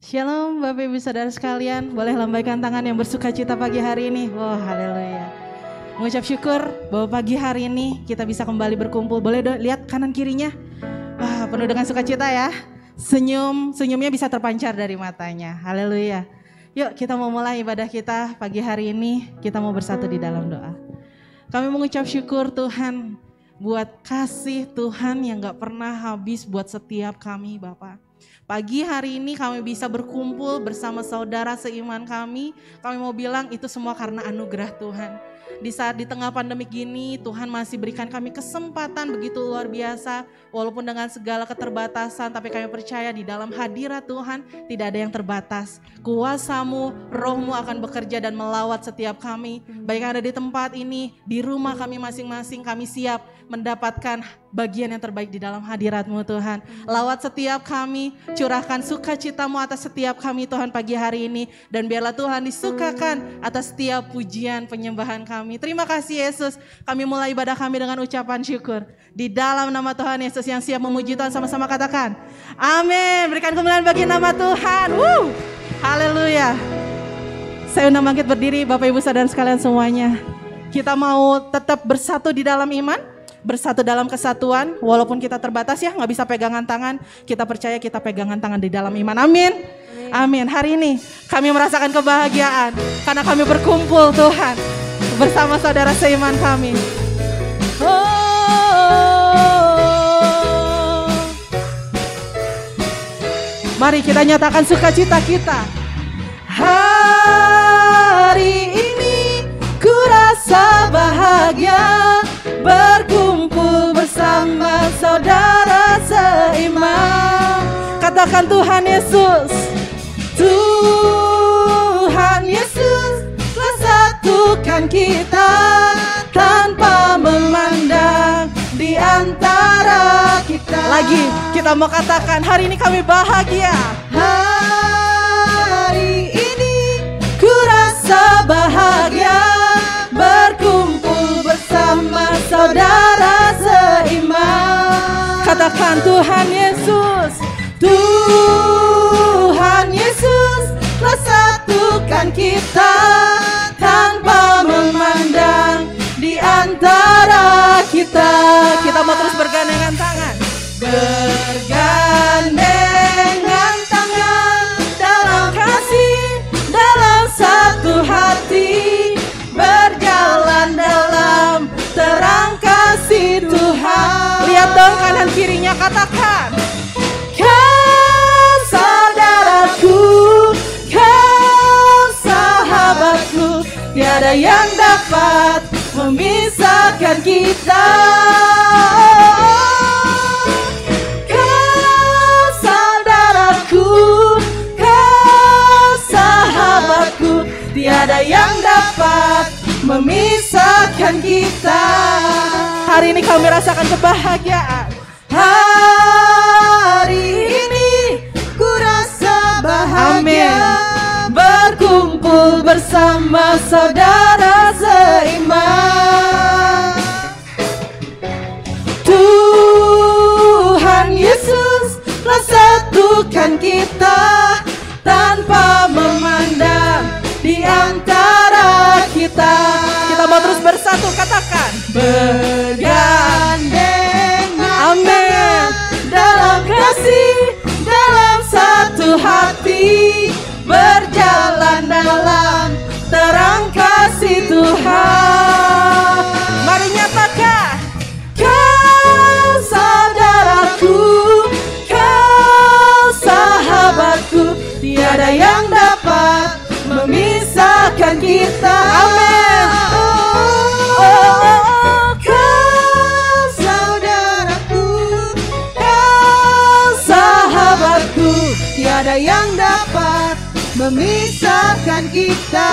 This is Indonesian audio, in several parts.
Shalom Bapak Ibu Saudara sekalian, boleh lambaikan tangan yang bersuka cita pagi hari ini. Wah, haleluya. Mengucap syukur bahwa pagi hari ini kita bisa kembali berkumpul. Boleh lihat kanan kirinya? Wah, penuh dengan sukacita ya. Senyumnya bisa terpancar dari matanya. Haleluya. Yuk kita mau mulai ibadah kita pagi hari ini. Kita mau bersatu di dalam doa. Kami mengucap syukur Tuhan buat kasih Tuhan yang gak pernah habis buat setiap kami Bapak. Pagi hari ini kami bisa berkumpul bersama saudara seiman kami. Kami mau bilang itu semua karena anugerah Tuhan. Di saat di tengah pandemi gini, Tuhan masih berikan kami kesempatan begitu luar biasa. Walaupun dengan segala keterbatasan, tapi kami percaya di dalam hadirat Tuhan tidak ada yang terbatas. Kuasa-Mu, Roh-Mu akan bekerja dan melawat setiap kami. Baik ada di tempat ini, di rumah kami masing-masing, kami siap mendapatkan bagian yang terbaik di dalam hadirat-Mu Tuhan. Lawat setiap kami, curahkan sukacita-Mu atas setiap kami Tuhan pagi hari ini. Dan biarlah Tuhan disukakan atas setiap pujian penyembahan kami. Terima kasih Yesus, kami mulai ibadah kami dengan ucapan syukur. Di dalam nama Tuhan Yesus yang siap memuji Tuhan, sama-sama katakan amin. Berikan kemuliaan bagi nama Tuhan. Haleluya. Saya undang bangkit berdiri Bapak Ibu Saudara sekalian semuanya. Kita mau tetap bersatu di dalam iman, bersatu dalam kesatuan, walaupun kita terbatas ya, gak bisa pegangan tangan. Kita percaya kita pegangan tangan di dalam iman, amin. Amin. Hari ini kami merasakan kebahagiaan karena kami berkumpul Tuhan bersama saudara seiman kami. Mari kita nyatakan sukacita kita. Hari ini ku rasa bahagia berkumpul bersama saudara seiman. Katakan Tuhan Yesus. Tuhan Yesus telah satukan kita tanpa memandang di antara kita. Lagi kita mau katakan hari ini kami bahagia. Hari ini ku rasa bahagia berkumpul bersama saudara seiman. Katakan Tuhan Yesus. Tuhan Yesus telah satukan kita tanpa memandang di antara kita. Kita mau terus bergandengan tangan. Bergandengan tangan dalam kasih, dalam satu hati, berjalan dalam terang kasih Tuhan. Lihat dong kanan kirinya, katakan kau saudaraku, kau sahabatku, tiada yang dapat memisahkan kita. Kau saudaraku, kau sahabatku, tiada yang dapat memisahkan kita. Hari ini kami rasakan kebahagiaan. Hari ini ku rasa bahagia. Amin. Berkumpul bersama saudara seiman. Tuhan Yesus telah satukan kita tanpa memandang di antara kita. Kita mau terus bersatu, katakan bergandengan tangan dalam kasih, dalam satu hati, berjalan dalam terang kasih Tuhan. Mari nyatakan kau saudaraku, kau sahabatku, tiada yang dapat memisahkan kita. Amin. Kau saudaraku, kau sahabatku, tiada yang dapat memisahkan kita.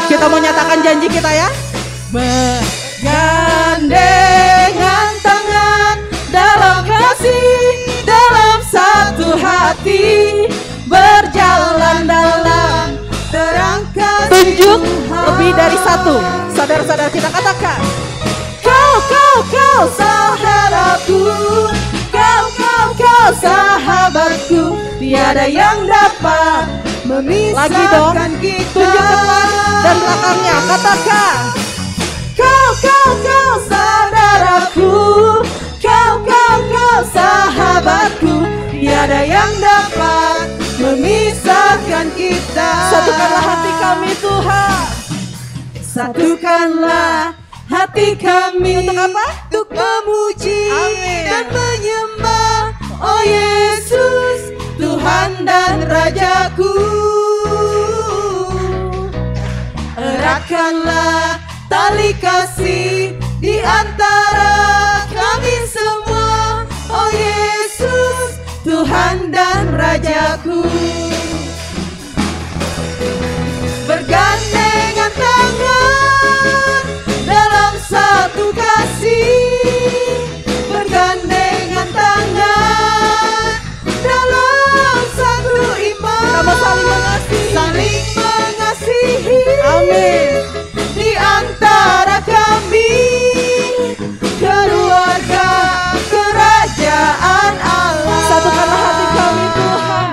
Kita mau nyatakan janji kita ya. Bergandengan tangan dalam kasih, dalam satu hati, berjalan dalam terang kasih. Tunjuk lebih dari satu. Saudara-saudara kita katakan kau saudaraku, kau sahabatku, tiada yang dapat memisahkan kita. Tunjuk depan dan belakangnya, katakan. Kau saudaraku, kau sahabatku, tiada yang dapat memisahkan kita. Satukanlah hati kami Tuhan. Satukanlah hati kami. Untuk apa? Untuk memuji Amin. dan menyembah, oh Yesus, Tuhan dan Rajaku. Eratkanlah tali kasih di antara kami semua, oh Yesus, Tuhan dan Rajaku. Bergandengan tangan dalam satu kasih, bergandengan tangan dalam satu iman. Sama saling mengasihi. Saling mengasihi. Amin. Di antara kami, keluarga kerajaan Allah. Satukanlah hati kami Tuhan.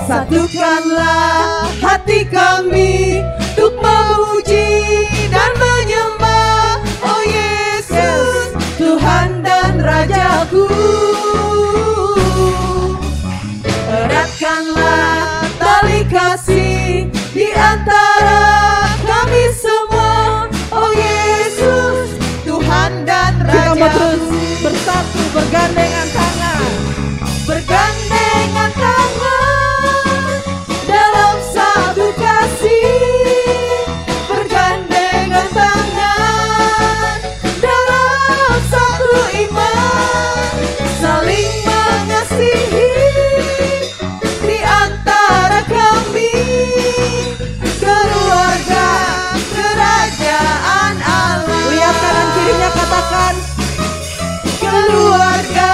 Satukanlah hati kami untuk memuji dan menyembah, oh Yesus, Tuhan dan Rajaku. Eratkanlah tali kasih di antara kami semua, oh Yesus, Tuhan dan Kita mau terus Rajaku. bersatu, bergandengan tangan. Bergandengan tangan dalam satu kasih, bergandengan tangan dalam satu iman, saling mengasihi di antara kami, keluarga kerajaan Allah. Lihat kanan kirinya, katakan. Keluarga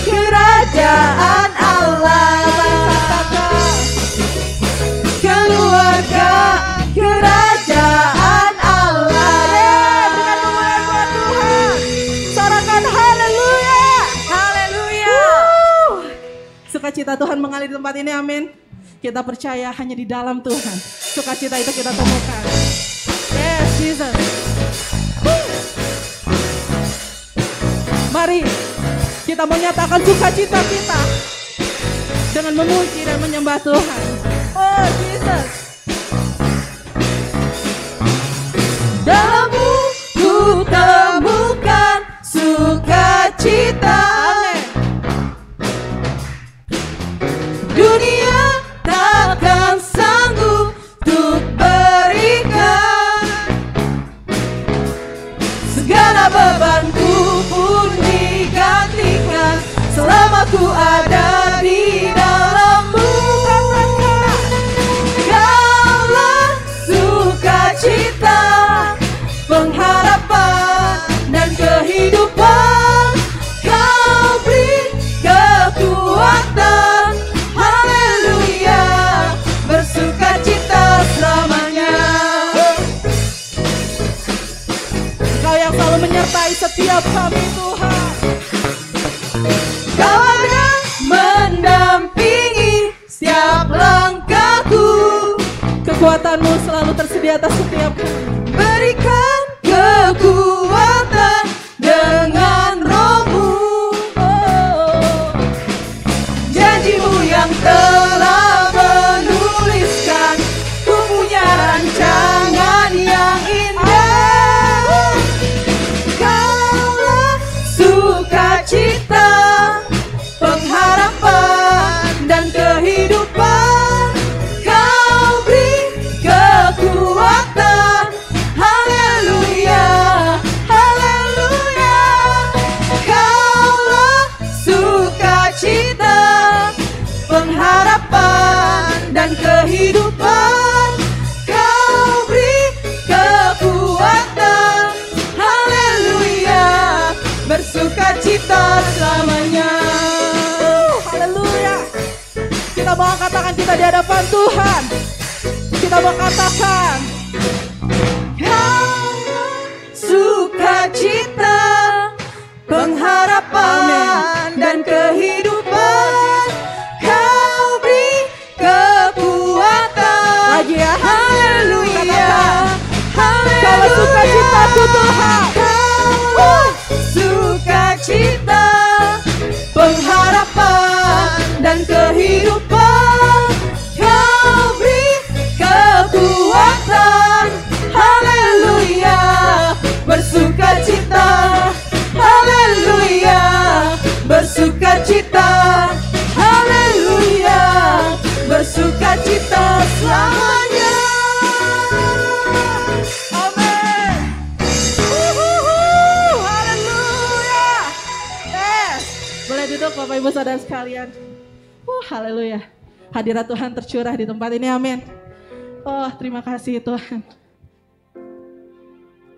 kerajaan Allah. Keluarga kerajaan Allah. Berikan kemuliaan buat Tuhan. Sorakan haleluya. Haleluya. Sukacita Tuhan mengalir di tempat ini, amin. Kita percaya hanya di dalam Tuhan sukacita itu kita temukan. Yes, Jesus. Mari kita menyatakan sukacita kita dengan memuji dan menyembah Tuhan. Oh Jesus. Dalammu ku temukan sukacita. Amin. Dunia takkan sanggup untuk berikan, segala bebanku pun digantikan selama ku ada di dalammu. Kaulah sukacita, pengharapan dan kehidupan. Kau beri kekuatan, haleluya, bersukacita selamanya. Engkau yang selalu menyertai setiap kami Tuhan. Kau ada mendampingi setiap langkahku, Kekuatanmu selalu tersedia atas setiap kami. berikan kekuatan dengan rohmu. Janjimu yang telah menuliskan, ku punya rancangan yang indah. Kaulah sukacita, pengharapan dan kehidupan. Kau beri kekuatan, haleluya, haleluya. Kaulah sukacita, pengharapan dan kehidupan. Kau beri kekuatan, haleluya, bersukacita selamanya. Haleluya. Kita mau angkat tangan kita di hadapan Tuhan. Kita mau katakan, Kaulah sukacita, pengharapan dan kehidupan. Kau Bapak Ibu Saudara sekalian. Haleluya. Hadirat Tuhan tercurah di tempat ini, amin. Oh, terima kasih Tuhan.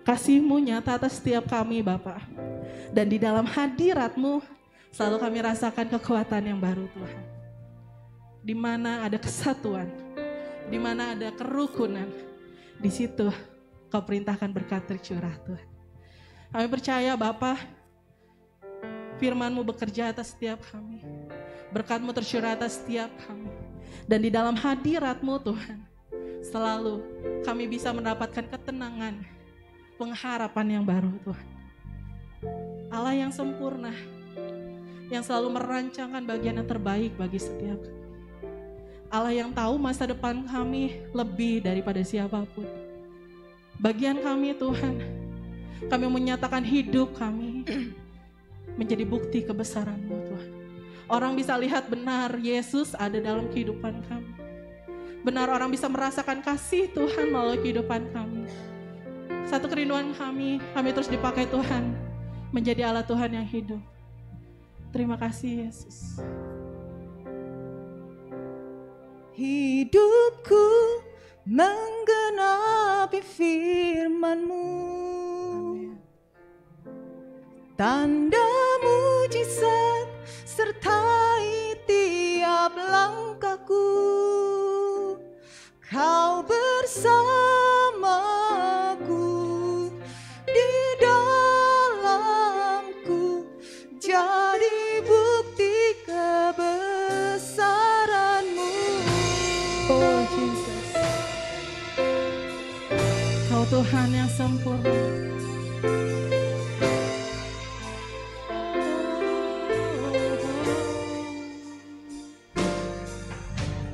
Kasih-Mu nyata atas setiap kami Bapak. Dan di dalam hadirat-Mu selalu kami rasakan kekuatan yang baru Tuhan. Di mana ada kesatuan, di mana ada kerukunan, di situ Kau perintahkan berkat tercurah Tuhan. Kami percaya Bapak, firman-Mu bekerja atas setiap kami. Berkat-Mu tercurah atas setiap kami. Dan di dalam hadirat-Mu Tuhan, selalu kami bisa mendapatkan ketenangan, pengharapan yang baru Tuhan. Allah yang sempurna, yang selalu merancangkan bagian yang terbaik bagi setiap kami. Allah yang tahu masa depan kami lebih daripada siapapun. Bagian kami Tuhan, kami menyatakan hidup kami menjadi bukti kebesaran-Mu Tuhan. Orang bisa lihat benar Yesus ada dalam kehidupan kami. Benar orang bisa merasakan kasih Tuhan melalui kehidupan kami. Satu kerinduan kami terus dipakai Tuhan menjadi alat Tuhan yang hidup. Terima kasih Yesus. Hidupku menggenapi firman-Mu. Tanda mujizat sertai tiap langkahku. Kau bersamaku di dalamku, jadi bukti kebesaran-Mu. Oh Jesus, Kau Tuhan yang sempurna.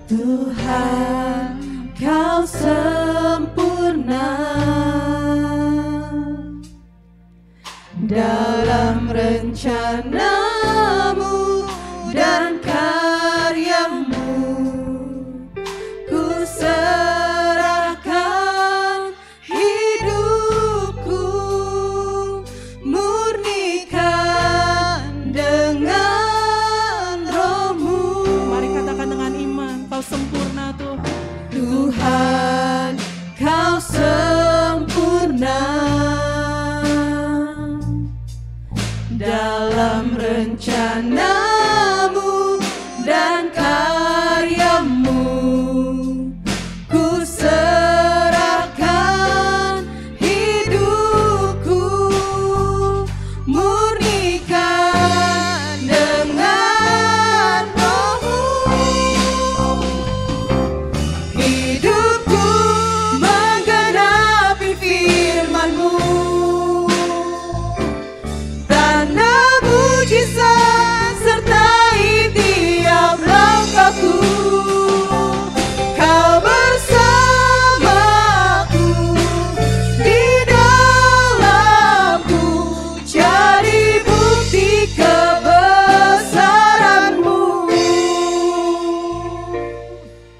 Tuhan, Kau sempurna dalam rencana-Mu dan karya-Mu. Ku serahkan hidupku, murnikan dengan Roh-Mu. Mari katakan dengan iman, Kau sempurna Tuhan. Tuhan, Kau sempurna dalam rencana-Mu dan karya-Mu. Ku serahkan hidupku, murnikan dengan Roh-Mu. Hidupku menggenapi firman-Mu. Tanda mujizat sertai tiap langkahku. Kau bersamaku di dalamku, jadi bukti kebesaran-Mu.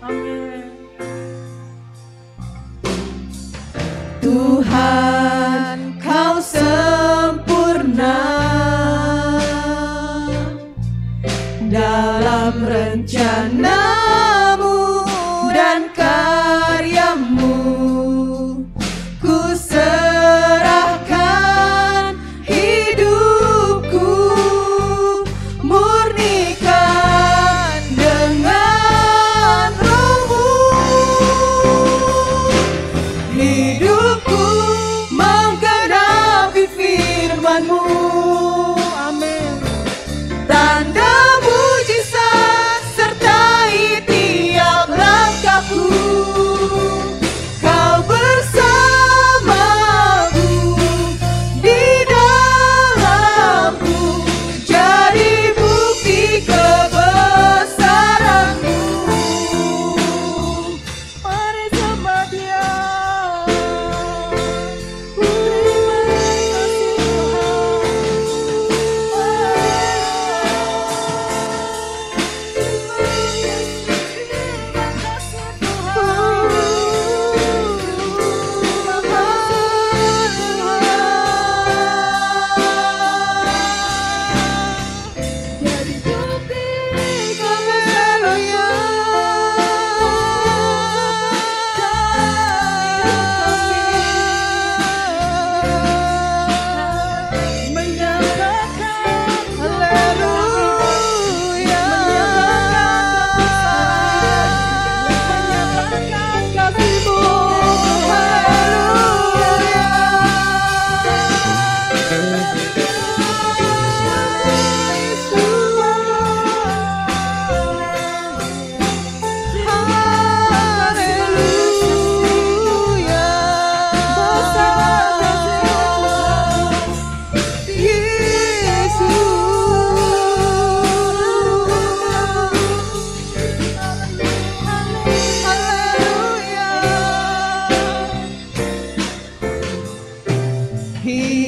Amin. Tuhan, Kau sempurna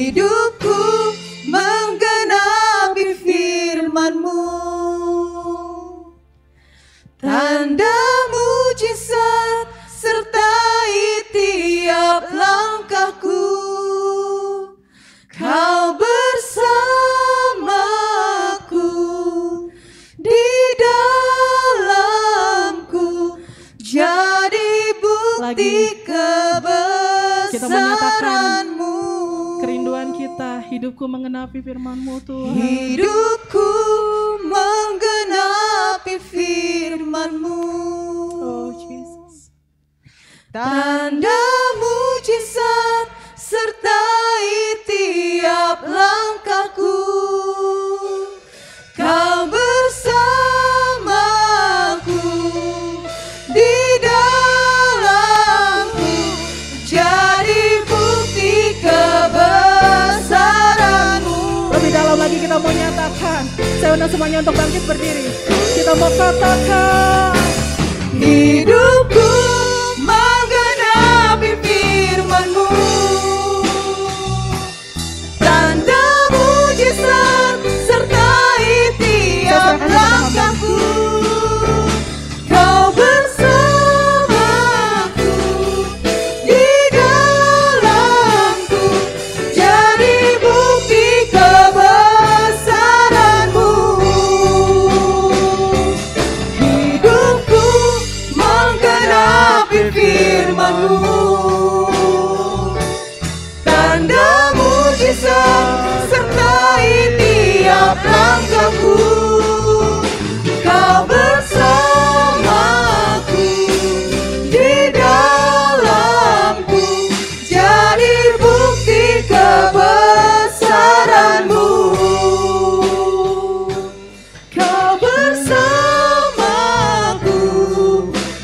hidupku menggenapi firman-Mu. Tanda mujizat sertai tiap langkahku. Kau bersamaku di dalamku, jadi bukti kita menyatakan kebesaran-Mu. kerinduan kita, hidupku menggenapi firman-Mu Tuhan. Hidupku menggenapi firman-Mu. Oh Jesus. Tanda mujizat sertai tiap langkahku. Kau bersamaku di dalamku, jadi bukti kebesaran-Mu. Lebih dalam lagi kita mau nyatakan. Saya undang semuanya untuk bangkit berdiri. Kita mau katakan, hidupku menggenapi firman-Mu. Tanda mujizat sertai tiap langkahku. Kau bersamaku di dalamku, jadi bukti kebesaran-Mu. Hidupku menggenapi firman-Mu. Tanda mujizat sertai tiap langkahku. Kau bersamaku di dalamku, jadi bukti kebesaran-Mu. Kau bersamaku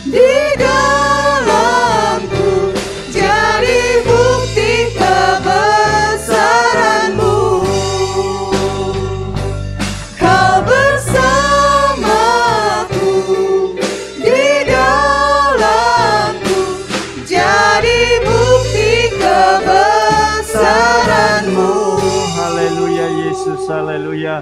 di dalamku, jadi bukti kebesaran-Mu. Kau bersamaku di dalamku, jadi bukti kebesaran-Mu. Haleluya Yesus, haleluya.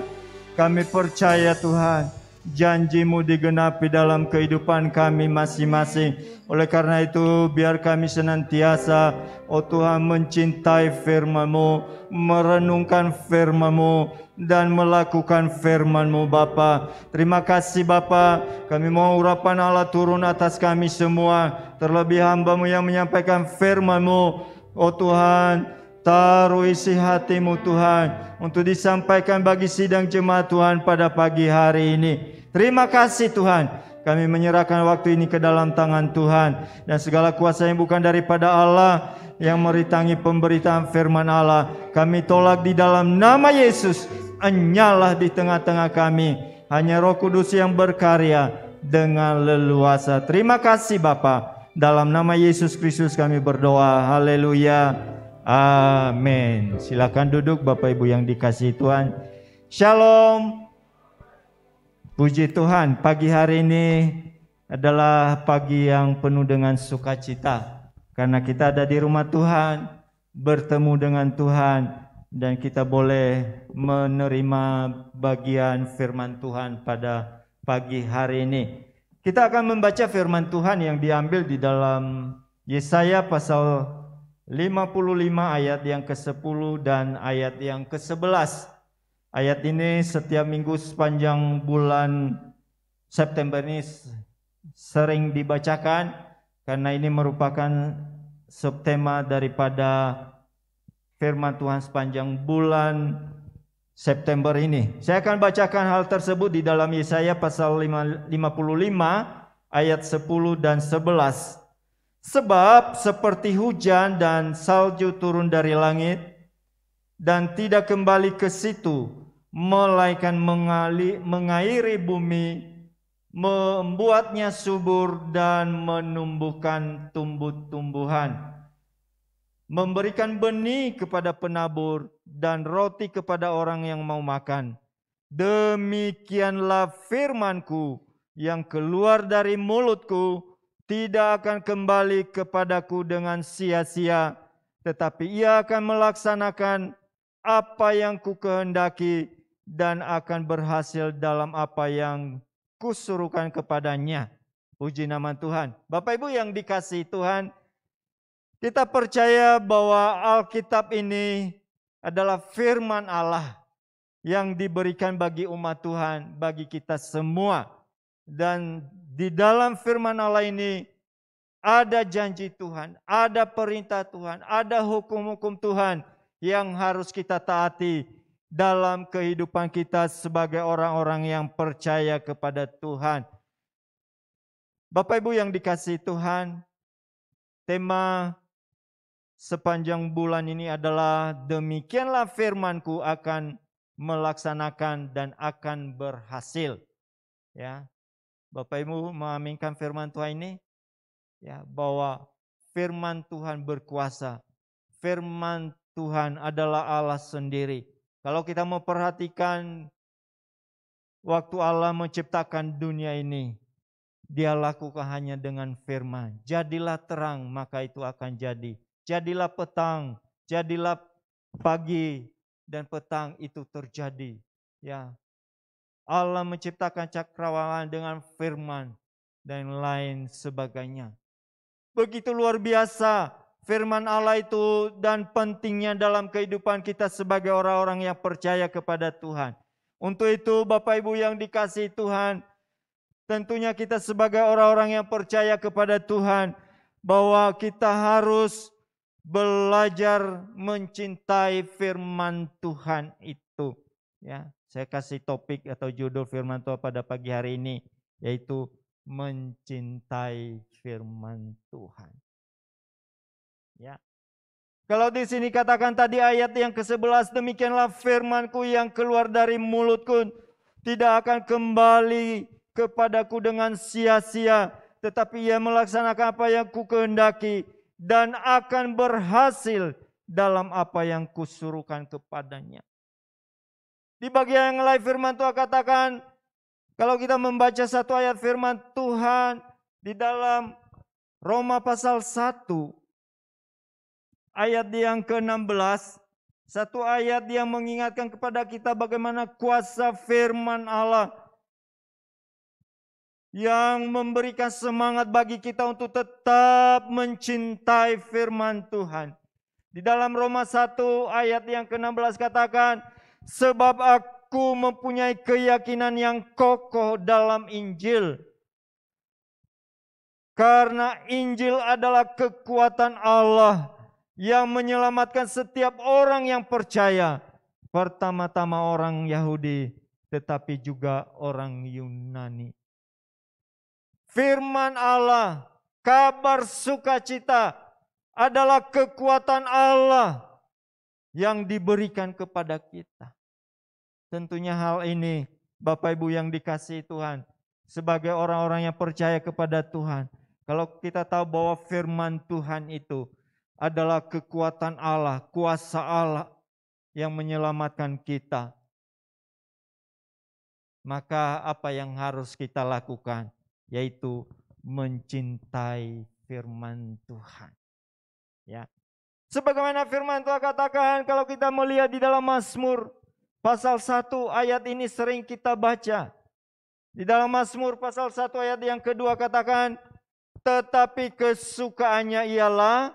Kami percaya Tuhan, janji-Mu digenapi dalam kehidupan kami masing-masing. Oleh karena itu, biar kami senantiasa, oh Tuhan, mencintai firman-Mu, merenungkan firman-Mu, dan melakukan firman-Mu Bapa. Terima kasih Bapa, kami mau urapan Allah turun atas kami semua. Terlebih hamba-Mu yang menyampaikan firman-Mu, oh Tuhan, taruh isi hati-Mu Tuhan, untuk disampaikan bagi sidang jemaat Tuhan pada pagi hari ini. Terima kasih Tuhan, kami menyerahkan waktu ini ke dalam tangan Tuhan. Dan segala kuasa yang bukan daripada Allah, yang meritangi pemberitaan firman Allah, kami tolak di dalam nama Yesus. Enyalah di tengah-tengah kami, hanya Roh Kudus yang berkarya dengan leluasa. Terima kasih Bapa, dalam nama Yesus Kristus kami berdoa. Haleluya, amin. Silakan duduk Bapak Ibu yang dikasihi Tuhan. Shalom. Puji Tuhan, pagi hari ini adalah pagi yang penuh dengan sukacita, karena kita ada di rumah Tuhan, bertemu dengan Tuhan, dan kita boleh menerima bagian firman Tuhan pada pagi hari ini. Kita akan membaca firman Tuhan yang diambil di dalam Yesaya pasal 55 ayat yang ke-10 dan ayat yang ke-11. Ayat ini setiap minggu sepanjang bulan September ini sering dibacakan, karena ini merupakan subtema daripada firman Tuhan sepanjang bulan September ini. Saya akan bacakan hal tersebut di dalam Yesaya pasal 55 ayat 10 dan 11. Sebab seperti hujan dan salju turun dari langit dan tidak kembali ke situ, melainkan mengairi bumi, membuatnya subur dan menumbuhkan tumbuh-tumbuhan, memberikan benih kepada penabur dan roti kepada orang yang mau makan. Demikianlah firman-Ku yang keluar dari mulutku, tidak akan kembali kepadaku dengan sia-sia, tetapi ia akan melaksanakan apa yang ku kehendaki dan akan berhasil dalam apa yang kusuruhkan kepadanya. Puji nama Tuhan. Bapak Ibu yang dikasihi Tuhan, kita percaya bahwa Alkitab ini adalah firman Allah yang diberikan bagi umat Tuhan, bagi kita semua. Dan di dalam firman Allah ini ada janji Tuhan, ada perintah Tuhan, ada hukum-hukum Tuhan yang harus kita taati dalam kehidupan kita sebagai orang-orang yang percaya kepada Tuhan. Bapak Ibu yang dikasihi Tuhan, tema sepanjang bulan ini adalah demikianlah firman-Ku akan melaksanakan dan akan berhasil. Ya, Bapak Ibu mengaminkan firman Tuhan ini, ya, bahwa firman Tuhan berkuasa. Firman Tuhan adalah Allah sendiri. Kalau kita mau perhatikan waktu Allah menciptakan dunia ini, Dia lakukan hanya dengan firman. Jadilah terang, maka itu akan jadi. Jadilah petang, jadilah pagi, dan petang itu terjadi. Ya, Allah menciptakan cakrawala dengan firman dan lain sebagainya. Begitu luar biasa firman Allah itu dan pentingnya dalam kehidupan kita sebagai orang-orang yang percaya kepada Tuhan. Untuk itu Bapak Ibu yang dikasihi Tuhan, tentunya kita sebagai orang-orang yang percaya kepada Tuhan, bahwa kita harus belajar mencintai firman Tuhan itu. Ya, saya kasih topik atau judul firman Tuhan pada pagi hari ini, yaitu mencintai firman Tuhan. Ya. Kalau di sini katakan tadi ayat yang ke-11, demikianlah firman-Ku yang keluar dari mulutku tidak akan kembali kepadaku dengan sia-sia, tetapi ia melaksanakan apa yang ku kehendaki dan akan berhasil dalam apa yang kusuruhkan kepadanya. Di bagian yang lain firman Tuhan katakan, kalau kita membaca satu ayat firman Tuhan di dalam Roma pasal 1 ayat yang ke-16, satu ayat yang mengingatkan kepada kita bagaimana kuasa firman Allah yang memberikan semangat bagi kita untuk tetap mencintai firman Tuhan. Di dalam Roma 1 ayat yang ke-16 katakan, sebab aku mempunyai keyakinan yang kokoh dalam Injil. Karena Injil adalah kekuatan Allah yang menyelamatkan setiap orang yang percaya. Pertama-tama orang Yahudi, tetapi juga orang Yunani. Firman Allah, kabar sukacita adalah kekuatan Allah yang diberikan kepada kita. Tentunya hal ini Bapak Ibu yang dikasihi Tuhan, sebagai orang-orang yang percaya kepada Tuhan, kalau kita tahu bahwa firman Tuhan itu adalah kekuatan Allah, kuasa Allah yang menyelamatkan kita, maka apa yang harus kita lakukan? Yaitu mencintai firman Tuhan. Ya. Sebagaimana firman Tuhan katakan, kalau kita melihat di dalam Mazmur pasal 1 ayat ini sering kita baca. Di dalam Mazmur pasal 1 ayat yang kedua katakan, tetapi kesukaannya ialah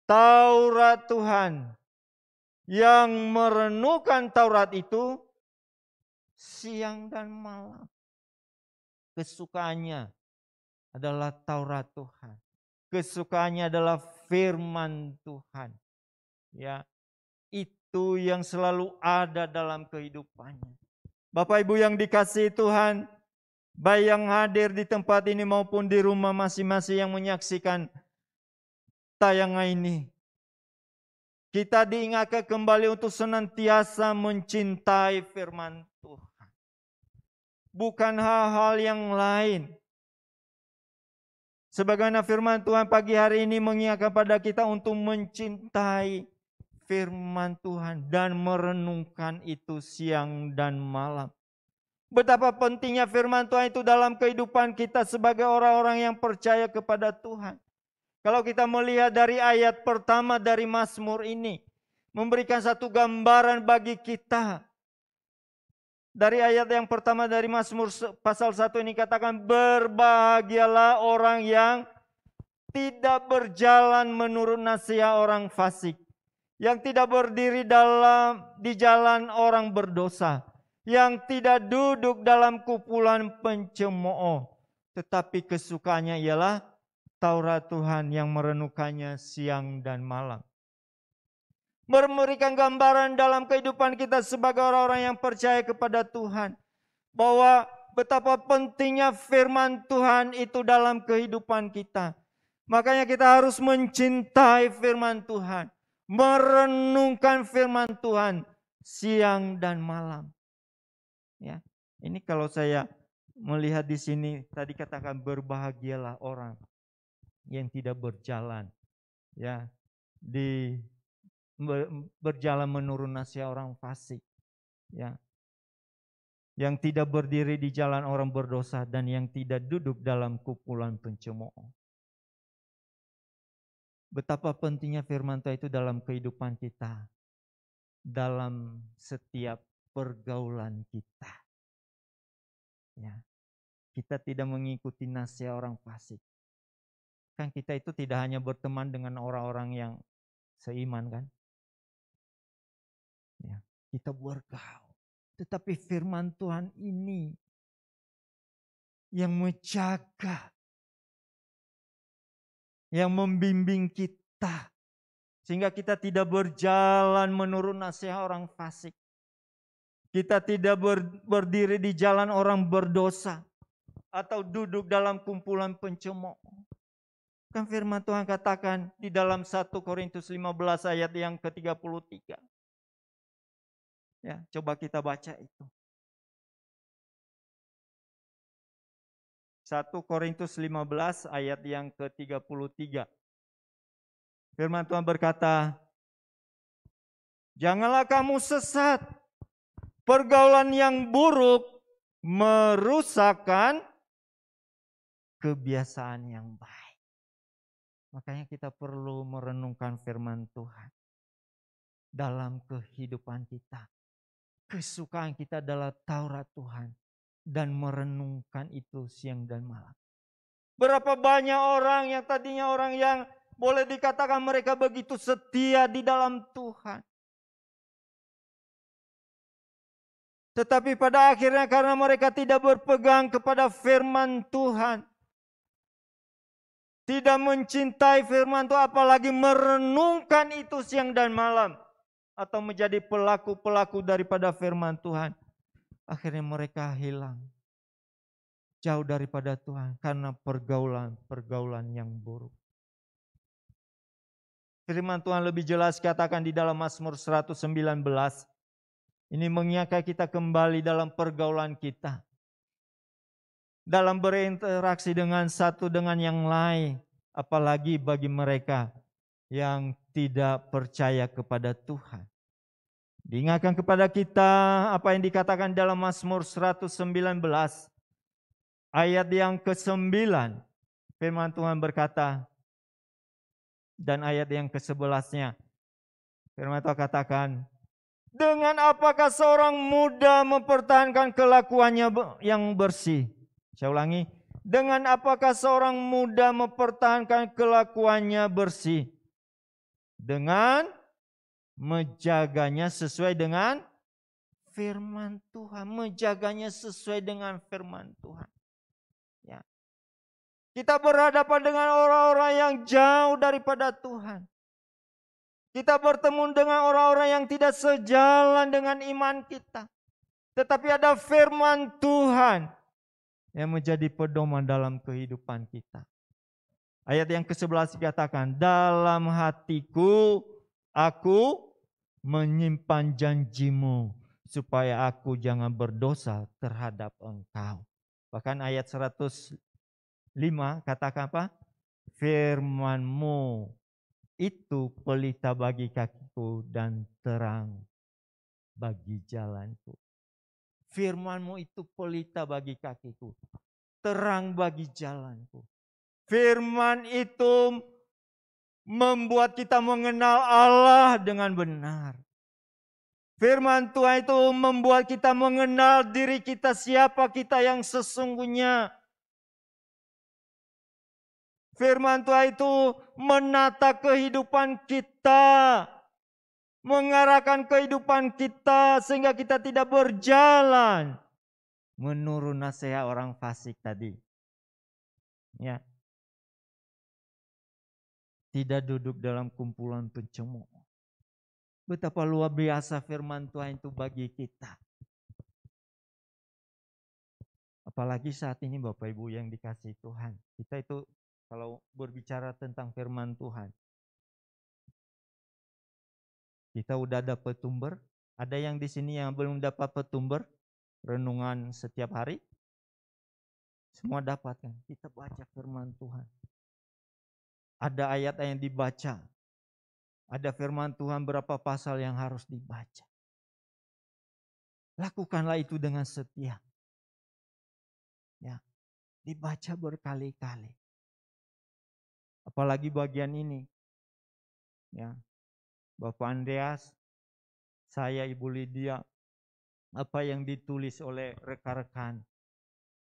Taurat Tuhan. Yang merenungkan Taurat itu siang dan malam. Kesukaannya adalah Taurat Tuhan. Kesukaannya adalah firman Tuhan. Ya, itu yang selalu ada dalam kehidupannya. Bapak Ibu yang dikasihi Tuhan, baik yang hadir di tempat ini maupun di rumah masing-masing yang menyaksikan tayangan ini, kita diingatkan kembali untuk senantiasa mencintai firman Tuhan. Bukan hal-hal yang lain. Sebagaimana firman Tuhan pagi hari ini mengingatkan pada kita untuk mencintai firman Tuhan dan merenungkan itu siang dan malam. Betapa pentingnya firman Tuhan itu dalam kehidupan kita sebagai orang-orang yang percaya kepada Tuhan. Kalau kita melihat dari ayat pertama dari Mazmur ini, memberikan satu gambaran bagi kita. Dari ayat yang pertama dari Mazmur pasal 1 ini katakan, berbahagialah orang yang tidak berjalan menurut nasihat orang fasik, yang tidak berdiri di jalan orang berdosa, yang tidak duduk dalam kumpulan pencemooh, tetapi kesukaannya ialah Taurat Tuhan, yang merenungkannya siang dan malam. Memberikan gambaran dalam kehidupan kita sebagai orang-orang yang percaya kepada Tuhan, bahwa betapa pentingnya firman Tuhan itu dalam kehidupan kita. Makanya kita harus mencintai firman Tuhan, merenungkan firman Tuhan siang dan malam. Ya, ini kalau saya melihat di sini tadi katakan berbahagialah orang yang tidak berjalan, ya, berjalan menurut nasihat orang fasik, ya, yang tidak berdiri di jalan orang berdosa, dan yang tidak duduk dalam kumpulan pencemooh. Betapa pentingnya firman Tuhan itu dalam kehidupan kita, dalam setiap pergaulan kita. Ya, kita tidak mengikuti nasihat orang fasik. Kan kita itu tidak hanya berteman dengan orang-orang yang seiman, kan? Ya, kita bergaul. Tetapi firman Tuhan ini yang menjaga, yang membimbing kita, sehingga kita tidak berjalan menurut nasihat orang fasik. Kita tidak berdiri di jalan orang berdosa, atau duduk dalam kumpulan pencemooh. Kan firman Tuhan katakan di dalam 1 Korintus 15 ayat yang ke-33. Ya, coba kita baca itu. 1 Korintus 15 ayat yang ke-33. Firman Tuhan berkata, janganlah kamu sesat. Pergaulan yang buruk merusakkan kebiasaan yang baik. Makanya kita perlu merenungkan firman Tuhan dalam kehidupan kita. Kesukaan kita adalah Taurat Tuhan, dan merenungkan itu siang dan malam. Berapa banyak orang yang tadinya orang yang boleh dikatakan mereka begitu setia di dalam Tuhan, tetapi pada akhirnya karena mereka tidak berpegang kepada firman Tuhan, tidak mencintai firman Tuhan, apalagi merenungkan itu siang dan malam, atau menjadi pelaku-pelaku daripada firman Tuhan, akhirnya mereka hilang, jauh daripada Tuhan karena pergaulan yang buruk. Firman Tuhan lebih jelas katakan di dalam Mazmur 119. Ini mengingatkan kita kembali dalam pergaulan kita, dalam berinteraksi dengan satu dengan yang lain, apalagi bagi mereka yang tidak percaya kepada Tuhan. Diingatkan kepada kita apa yang dikatakan dalam Mazmur 119 ayat yang ke-9. Firman Tuhan berkata, dan ayat yang ke-11-nya, firman Tuhan katakan, dengan apakah seorang muda mempertahankan kelakuannya yang bersih? Saya ulangi, dengan apakah seorang muda mempertahankan kelakuannya bersih? Dengan menjaganya sesuai dengan firman Tuhan. Menjaganya sesuai dengan firman Tuhan. Ya. Kita berhadapan dengan orang-orang yang jauh daripada Tuhan. Kita bertemu dengan orang-orang yang tidak sejalan dengan iman kita. Tetapi ada firman Tuhan yang menjadi pedoman dalam kehidupan kita. Ayat yang ke-11 dikatakan, dalam hatiku aku menyimpan janjimu supaya aku jangan berdosa terhadap engkau. Bahkan ayat 105 katakan apa? Firman-Mu itu pelita bagi kakiku dan terang bagi jalanku. Firman-Mu itu pelita bagi kakiku, terang bagi jalanku. Firman itu membuat kita mengenal Allah dengan benar. Firman Tuhan itu membuat kita mengenal diri kita, siapa kita yang sesungguhnya. Firman Tuhan itu menata kehidupan kita, mengarahkan kehidupan kita sehingga kita tidak berjalan menurut nasihat orang fasik tadi. Ya. Tidak duduk dalam kumpulan pencemooh. Betapa luar biasa firman Tuhan itu bagi kita. Apalagi saat ini Bapak Ibu yang dikasihi Tuhan. Kita itu kalau berbicara tentang firman Tuhan. Kita udah dapat petumber. Ada yang di sini yang belum dapat petumber? Renungan setiap hari? Semua dapat kan? Kita baca firman Tuhan. Ada ayat yang dibaca. Ada firman Tuhan berapa pasal yang harus dibaca. Lakukanlah itu dengan setia. Ya, dibaca berkali-kali. Apalagi bagian ini. Ya. Bapak Andreas, saya Ibu Lydia, apa yang ditulis oleh rekan-rekan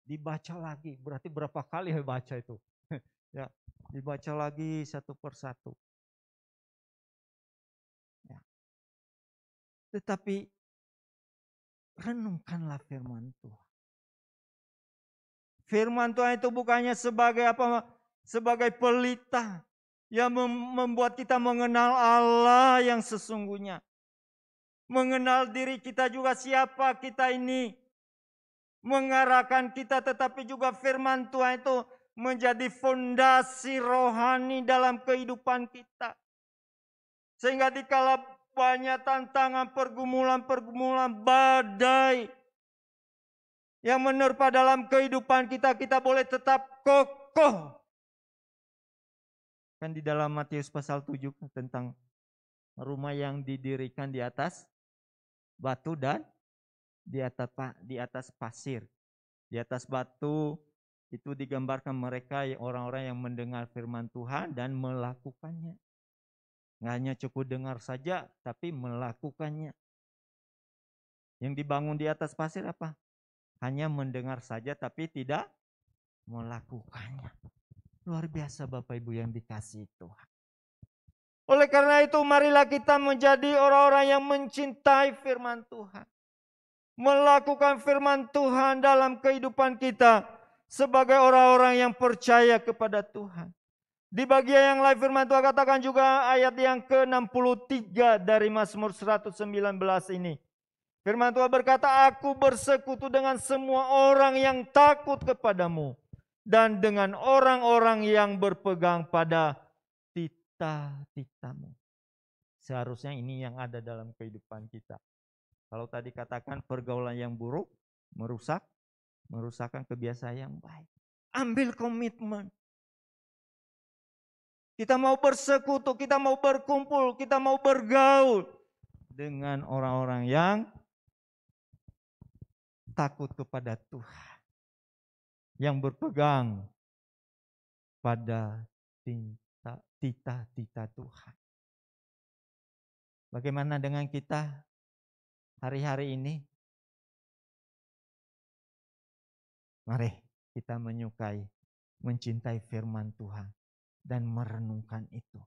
dibaca lagi. Berarti berapa kali baca itu? Ya, dibaca lagi satu persatu. Ya. Tetapi renungkanlah firman Tuhan. Firman Tuhan itu bukannya sebagai apa? Sebagai pelita yang membuat kita mengenal Allah yang sesungguhnya. Mengenal diri kita juga siapa kita ini. Mengarahkan kita, tetapi juga firman Tuhan itu menjadi fondasi rohani dalam kehidupan kita. Sehingga dikala banyak tantangan, pergumulan-pergumulan, badai yang menerpa dalam kehidupan kita, kita boleh tetap kokoh. Kan di dalam Matius pasal 7 tentang rumah yang didirikan di atas batu dan di atas pasir. Di atas batu itu digambarkan mereka orang-orang yang mendengar firman Tuhan dan melakukannya. Nggak hanya cukup dengar saja, tapi melakukannya. Yang dibangun di atas pasir apa? Hanya mendengar saja tapi tidak melakukannya. Luar biasa Bapak Ibu yang dikasihi Tuhan. Oleh karena itu marilah kita menjadi orang-orang yang mencintai firman Tuhan. Melakukan firman Tuhan dalam kehidupan kita sebagai orang-orang yang percaya kepada Tuhan. Di bagian yang lain firman Tuhan katakan juga ayat yang ke-63 dari Mazmur 119 ini. Firman Tuhan berkata, aku bersekutu dengan semua orang yang takut kepadamu. Dan dengan orang-orang yang berpegang pada titah-titahmu. Seharusnya ini yang ada dalam kehidupan kita. Kalau tadi katakan pergaulan yang buruk, merusakkan kebiasaan yang baik. Ambil komitmen. Kita mau bersekutu, kita mau berkumpul, kita mau bergaul dengan orang-orang yang takut kepada Tuhan. Yang berpegang pada titah-titah Tuhan. Bagaimana dengan kita hari-hari ini? Mari kita menyukai, mencintai firman Tuhan dan merenungkan itu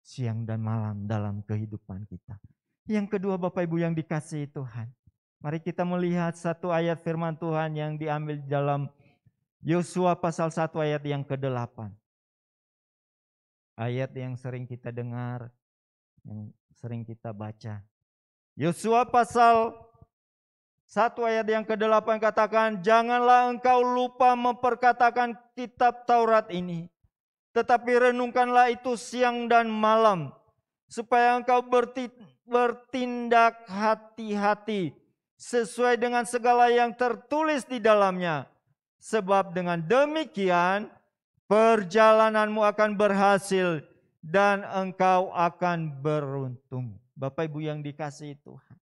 siang dan malam dalam kehidupan kita. Yang kedua Bapak Ibu yang dikasihi Tuhan, mari kita melihat satu ayat firman Tuhan yang diambil dalam Yosua pasal 1 ayat yang ke-8. Ayat yang sering kita dengar, yang sering kita baca. Yosua pasal 1 ayat yang ke-8 katakan, janganlah engkau lupa memperkatakan kitab Taurat ini, tetapi renungkanlah itu siang dan malam, supaya engkau bertindak hati-hati sesuai dengan segala yang tertulis di dalamnya. Sebab dengan demikian perjalananmu akan berhasil dan engkau akan beruntung. Bapak Ibu yang dikasihi Tuhan.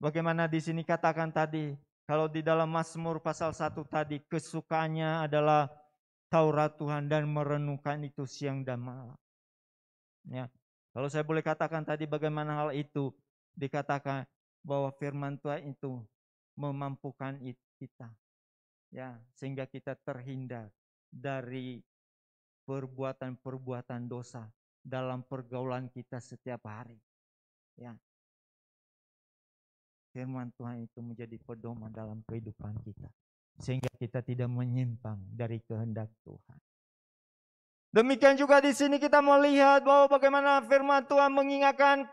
Bagaimana di sini katakan tadi, kalau di dalam Mazmur pasal 1 tadi kesukaannya adalah Taurat Tuhan dan merenungkan itu siang dan malam. Ya. Kalau saya boleh katakan tadi bagaimana hal itu dikatakan bahwa firman Tuhan itu memampukan kita, ya, sehingga kita terhindar dari perbuatan-perbuatan dosa dalam pergaulan kita setiap hari. Ya. Firman Tuhan itu menjadi pedoman dalam kehidupan kita, sehingga kita tidak menyimpang dari kehendak Tuhan. Demikian juga di sini kita melihat bahwa bagaimana firman Tuhan mengingatkan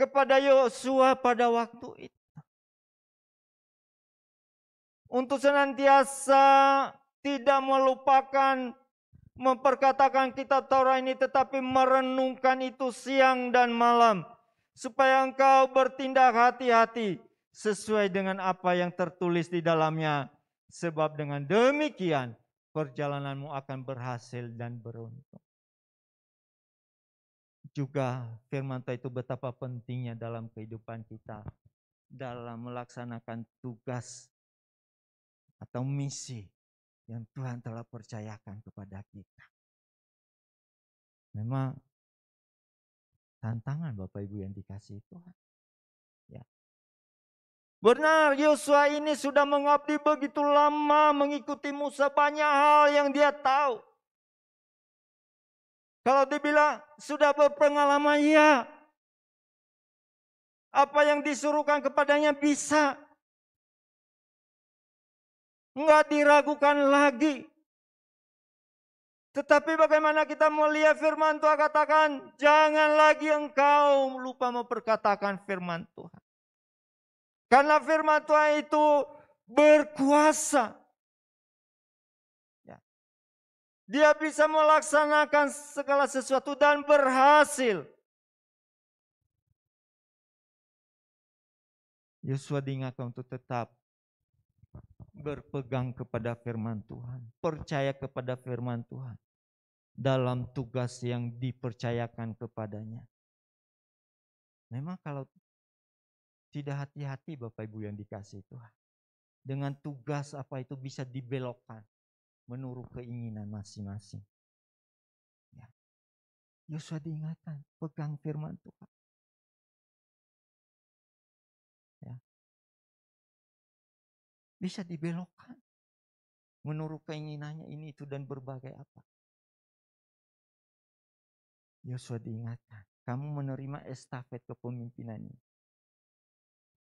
kepada Yosua pada waktu itu untuk senantiasa tidak melupakan memperkatakan kitab Taurat ini, tetapi merenungkan itu siang dan malam, supaya engkau bertindak hati-hati sesuai dengan apa yang tertulis di dalamnya, sebab dengan demikian perjalananmu akan berhasil dan beruntung. Juga firman Tuhan itu betapa pentingnya dalam kehidupan kita dalam melaksanakan tugas atau misi yang Tuhan telah percayakan kepada kita. Memang tantangan Bapak Ibu yang dikasihi Tuhan. Ya. Benar, Yosua ini sudah mengabdi begitu lama mengikuti Musa, banyak hal yang dia tahu. Kalau dibilang sudah berpengalaman, ya. Apa yang disuruhkan kepadanya bisa. Enggak diragukan lagi. Tetapi bagaimana kita melihat firman Tuhan katakan, jangan lagi engkau lupa memperkatakan firman Tuhan. Karena firman Tuhan itu berkuasa. Ya. Dia bisa melaksanakan segala sesuatu dan berhasil. Yosua diingatkan untuk tetap berpegang kepada firman Tuhan. Percaya kepada firman Tuhan dalam tugas yang dipercayakan kepadanya. Memang kalau tidak hati-hati Bapak Ibu yang dikasihi Tuhan, dengan tugas apa itu bisa dibelokkan menurut keinginan masing-masing. Ya. Yosua diingatkan, pegang firman Tuhan. Ya. Bisa dibelokkan menurut keinginannya ini itu dan berbagai apa. Yosua diingatkan, kamu menerima estafet kepemimpinan ini.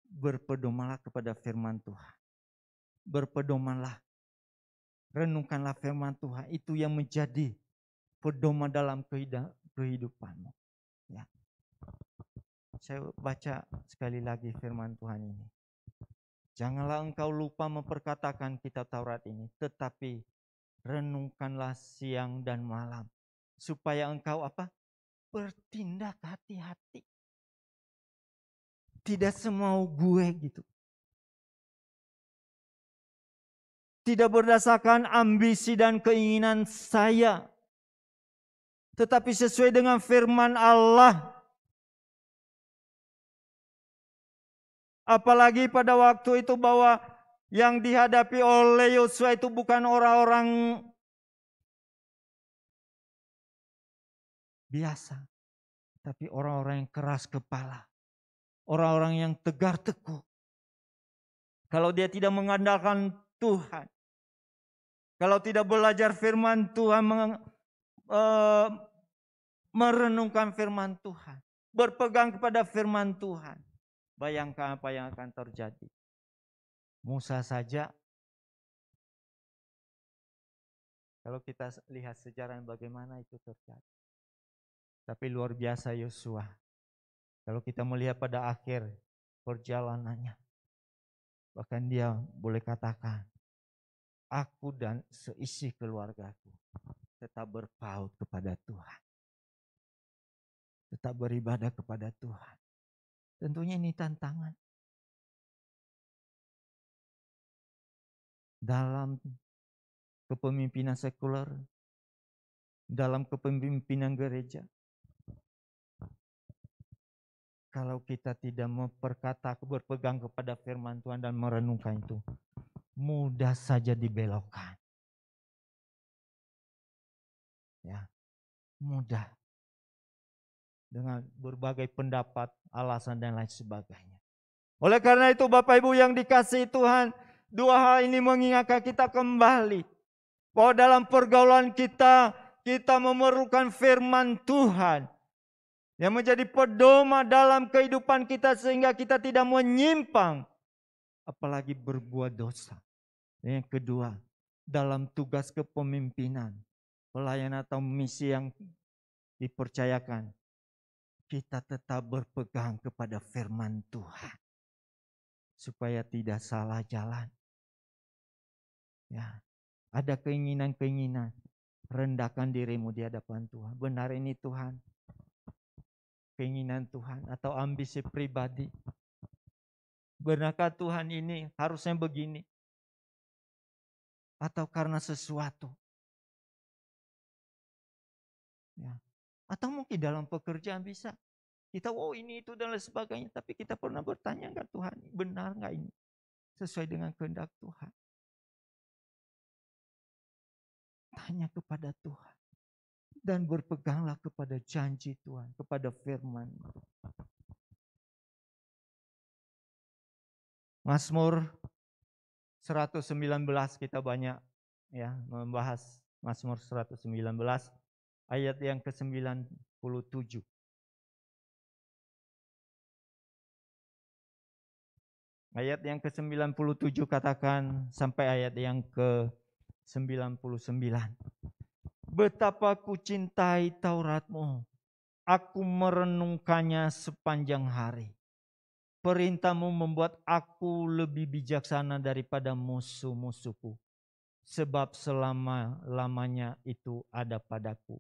Berpedomanlah kepada firman Tuhan. Berpedomanlah. Renungkanlah firman Tuhan. Itu yang menjadi pedoman dalam kehidupanmu. Ya. Saya baca sekali lagi firman Tuhan ini. Janganlah engkau lupa memperkatakan kitab Taurat ini. Tetapi renungkanlah siang dan malam. Supaya engkau apa? Bertindak hati-hati. Tidak semau gue gitu. Tidak berdasarkan ambisi dan keinginan saya. Tetapi sesuai dengan firman Allah. Apalagi pada waktu itu bahwa yang dihadapi oleh Yosua itu bukan orang-orang biasa. Tapi orang-orang yang keras kepala. Orang-orang yang tegar teguh. Kalau dia tidak mengandalkan Tuhan. Kalau tidak belajar firman Tuhan, merenungkan firman Tuhan. Berpegang kepada firman Tuhan. Bayangkan apa yang akan terjadi. Musa saja. Kalau kita lihat sejarah bagaimana itu terjadi. Tapi luar biasa Yosua. Kalau kita melihat pada akhir perjalanannya. Bahkan dia boleh katakan. Aku dan seisi keluargaku tetap berpaut kepada Tuhan. Tetap beribadah kepada Tuhan. Tentunya ini tantangan. Dalam kepemimpinan sekuler. Dalam kepemimpinan gereja. Kalau kita tidak berpegang kepada firman Tuhan dan merenungkan itu, mudah saja dibelokkan. Ya, mudah dengan berbagai pendapat, alasan dan lain sebagainya. Oleh karena itu Bapak Ibu yang dikasihi Tuhan, dua hal ini mengingatkan kita kembali bahwa dalam pergaulan kita, kita memerlukan firman Tuhan yang menjadi pedoman dalam kehidupan kita sehingga kita tidak menyimpang, apalagi berbuat dosa. Dan yang kedua, dalam tugas kepemimpinan, pelayanan atau misi yang dipercayakan, kita tetap berpegang kepada firman Tuhan supaya tidak salah jalan. Ya, ada keinginan-keinginan, rendahkan dirimu di hadapan Tuhan. Benar ini Tuhan, keinginan Tuhan atau ambisi pribadi. Benarkah Tuhan ini harusnya begini? Atau karena sesuatu? Ya. Atau mungkin dalam pekerjaan bisa. Kita ini itu dan lain sebagainya. Tapi kita pernah bertanya enggak Tuhan, benar enggak ini? Sesuai dengan kehendak Tuhan. Tanya kepada Tuhan. Dan berpeganglah kepada janji Tuhan, kepada firman. Mazmur 119 kita banyak ya membahas Mazmur 119 ayat yang ke-97. Ayat yang ke-97 katakan sampai ayat yang ke-99. Betapa ku cintai Tauratmu, aku merenungkannya sepanjang hari. Perintahmu membuat aku lebih bijaksana daripada musuh-musuhku, sebab selama-lamanya itu ada padaku.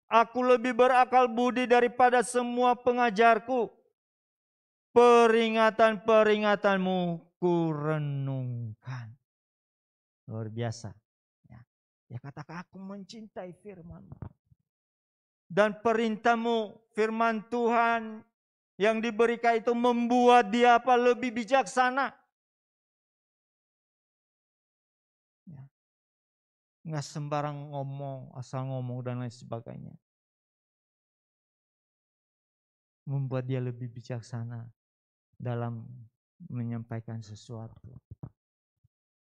Aku lebih berakal budi daripada semua pengajarku. Peringatan-peringatanmu ku renungkan. Luar biasa. Ya katakan aku mencintai firman-Mu. Dan perintahmu, firman Tuhan yang diberikan itu membuat dia lebih bijaksana. Ya. Nggak sembarang ngomong, asal ngomong dan lain sebagainya. Membuat dia lebih bijaksana dalam menyampaikan sesuatu.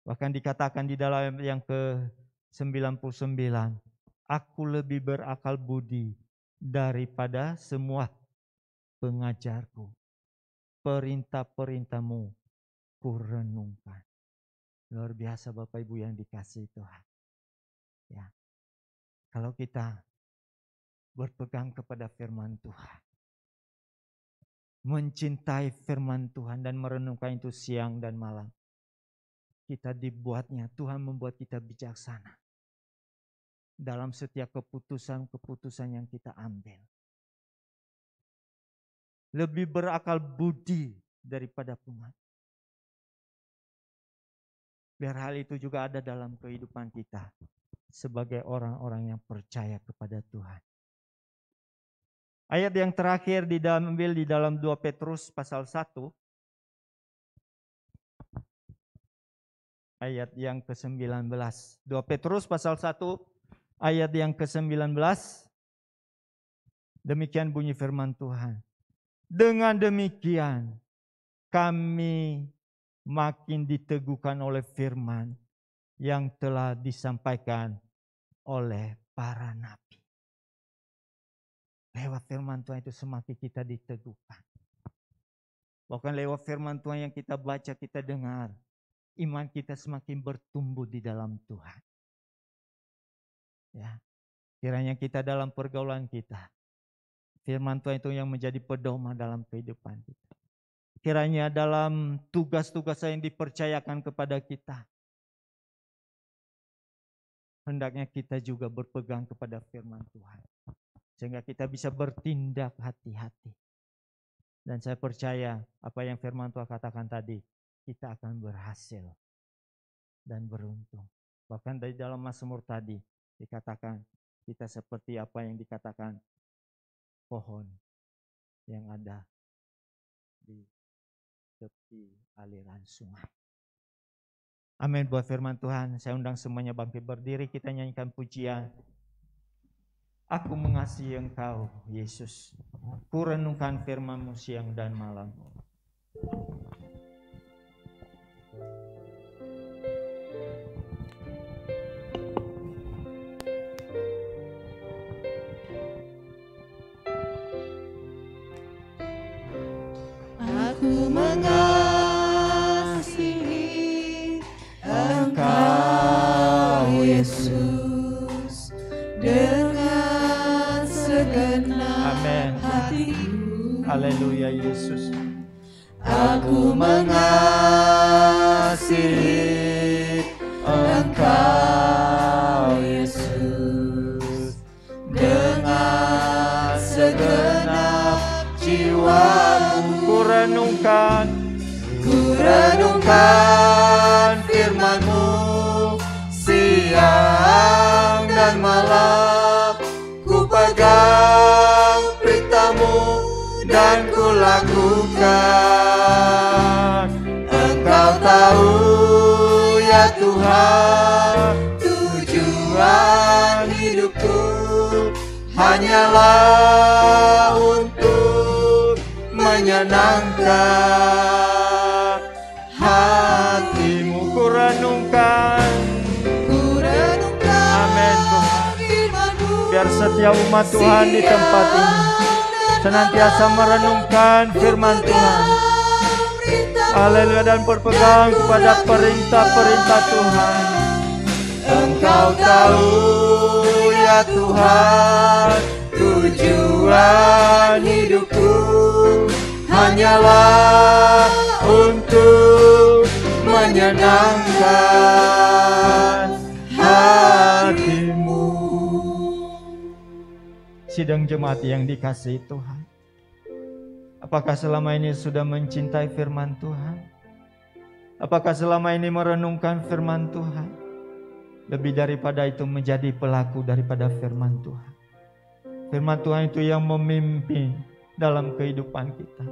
Bahkan dikatakan di dalam yang ke-99, aku lebih berakal budi daripada semua pengajarku. Perintah-perintahmu ku renungkan. Luar biasa Bapak Ibu yang dikasihi Tuhan. Ya. Kalau kita berpegang kepada firman Tuhan, mencintai firman Tuhan dan merenungkan itu siang dan malam, kita dibuatnya, Tuhan membuat kita bijaksana dalam setiap keputusan-keputusan yang kita ambil. Lebih berakal budi daripada pengajar. Biar hal itu juga ada dalam kehidupan kita sebagai orang-orang yang percaya kepada Tuhan. Ayat yang terakhir diambil di dalam 2 Petrus pasal 1. Ayat yang ke-19. 2 Petrus pasal 1 ayat yang ke-19. Demikian bunyi firman Tuhan. Dengan demikian kami makin diteguhkan oleh firman yang telah disampaikan oleh para nabi. Lewat firman Tuhan itu semakin kita diteguhkan. Bahkan lewat firman Tuhan yang kita baca, kita dengar, iman kita semakin bertumbuh di dalam Tuhan. Ya, kiranya kita dalam pergaulan kita, firman Tuhan itu yang menjadi pedoman dalam kehidupan kita. Kiranya dalam tugas-tugas yang dipercayakan kepada kita, hendaknya kita juga berpegang kepada firman Tuhan. Sehingga kita bisa bertindak hati-hati. Dan saya percaya apa yang firman Tuhan katakan tadi, kita akan berhasil dan beruntung. Bahkan dari dalam Mazmur tadi dikatakan kita seperti apa yang dikatakan pohon yang ada di tepi aliran sungai. Amin buat firman Tuhan. Saya undang semuanya bangkit berdiri, kita nyanyikan pujian. Aku mengasihi Engkau, Yesus. Ku renungkan firman-Mu siang dan malam. Aku mengasihi Engkau, Yesus, dengan segenap Amin. hatiku. Haleluya Yesus. Aku mengasihi Engkau, Yesus, dengan segenap jiwamu. Ku renungkan Firman-Mu siang dan malam. Ku pegang perintah-Mu dan ku lakukan. Engkau tahu ya Tuhan, tujuan hidupku hanyalah untuk menyenangkan hati-Mu. Ku renungkan. Amin Tuhan. Firman-Mu Biar setiap umat Tuhan di tempat ini senantiasa merenungkan firman Tuhan. Haleluya, dan berpegang kepada perintah-perintah Tuhan. Engkau tahu ya Tuhan, tujuan hidupku hanyalah untuk menyenangkan hati-Mu. Sidang jemaat yang dikasihi Tuhan, apakah selama ini sudah mencintai firman Tuhan? Apakah selama ini merenungkan firman Tuhan? Lebih daripada itu, menjadi pelaku daripada firman Tuhan. Firman Tuhan itu yang memimpin dalam kehidupan kita.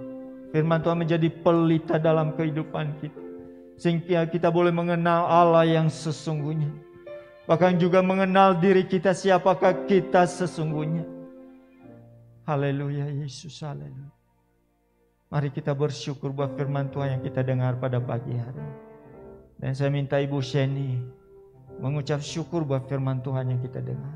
Firman Tuhan menjadi pelita dalam kehidupan kita, sehingga kita boleh mengenal Allah yang sesungguhnya. Bahkan juga mengenal diri kita, siapakah kita sesungguhnya. Haleluya Yesus, haleluya. Mari kita bersyukur buat firman Tuhan yang kita dengar pada pagi hari. Dan saya minta Ibu Sheni mengucap syukur buat firman Tuhan yang kita dengar.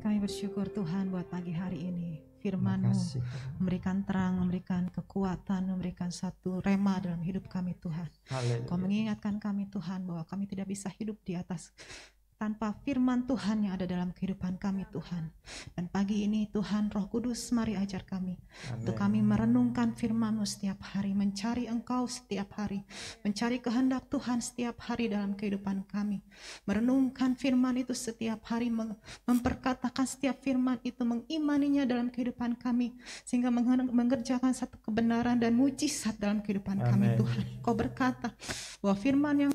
Kami bersyukur Tuhan buat pagi hari ini. Firman-Mu Terima kasih, Tuhan. memberikan terang, memberikan kekuatan, memberikan satu rema dalam hidup kami Tuhan. Haleluya. Kau mengingatkan kami Tuhan bahwa kami tidak bisa hidup di atas tanpa firman Tuhan yang ada dalam kehidupan kami Tuhan. Dan pagi ini Tuhan Roh Kudus mari ajar kami. Untuk kami merenungkan firman-Mu setiap hari, mencari Engkau setiap hari, mencari kehendak Tuhan setiap hari dalam kehidupan kami. Merenungkan firman itu setiap hari, memperkatakan setiap firman itu, mengimaninya dalam kehidupan kami, sehingga mengerjakan satu kebenaran dan mujizat dalam kehidupan kami Amin. Tuhan. Kau berkata bahwa firman yang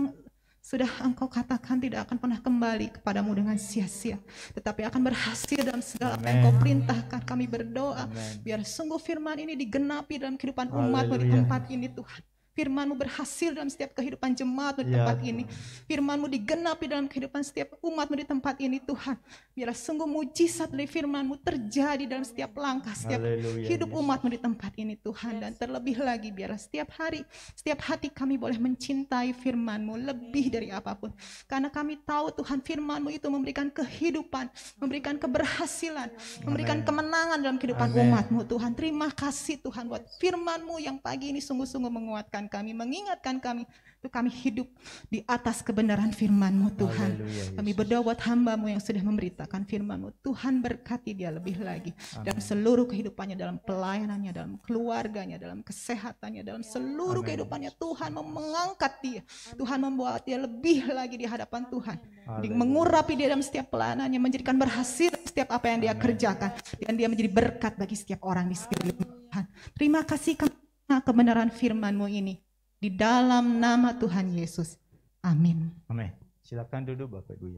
sudah Engkau katakan tidak akan pernah kembali kepadamu dengan sia-sia, tetapi akan berhasil dalam segala apa yang Kau perintahkan. Kami berdoa Amin. biar sungguh firman ini digenapi dalam kehidupan umat-Mu di Haleluya. tempat ini Tuhan. Firman-Mu berhasil dalam setiap kehidupan jemaat-Mu di Ya, tempat Tuhan. ini. Firman-Mu digenapi dalam kehidupan setiap umat-Mu di tempat ini Tuhan. Biarlah sungguh mujizat dari firman-Mu terjadi dalam setiap langkah, setiap Haleluya, hidup Yesus. umat-Mu di tempat ini Tuhan. Dan terlebih lagi biarlah setiap hari, setiap hati kami boleh mencintai firman-Mu lebih dari apapun. Karena kami tahu Tuhan firman-Mu itu memberikan kehidupan, memberikan keberhasilan, memberikan kemenangan dalam kehidupan Amin. umat-Mu Tuhan. Terima kasih Tuhan buat firman-Mu yang pagi ini sungguh-sungguh menguatkan kami, mengingatkan kami untuk kami hidup di atas kebenaran firman-Mu Tuhan. Haleluya, Yesus. Kami berdoa buat hamba-Mu yang sudah memberitakan firman-Mu. Tuhan berkati dia lebih lagi dalam seluruh kehidupannya, dalam pelayanannya, dalam keluarganya, dalam kesehatannya, dalam seluruh Amin. kehidupannya. Tuhan mengangkat dia, Tuhan membuat dia lebih lagi di hadapan Tuhan. Haleluya. Mengurapi dia dalam setiap pelayanannya, menjadikan berhasil setiap apa yang dia kerjakan, dan dia menjadi berkat bagi setiap orang di sekeliling Tuhan. Terima kasih karena kebenaran firman-Mu ini. Di dalam nama Tuhan Yesus. Amin. Amin. Silakan duduk Bapak Ibu.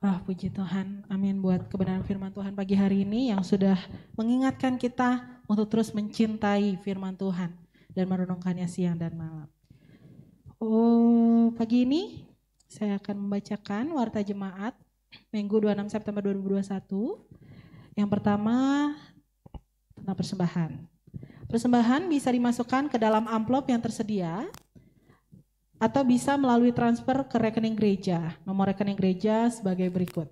Puji Tuhan, amin buat kebenaran firman Tuhan pagi hari ini yang sudah mengingatkan kita untuk terus mencintai firman Tuhan dan merenungkannya siang dan malam. Pagi ini saya akan membacakan Warta Jemaat Minggu 26 September 2021. Yang pertama tentang persembahan. Persembahan bisa dimasukkan ke dalam amplop yang tersedia atau bisa melalui transfer ke rekening gereja. Nomor rekening gereja sebagai berikut.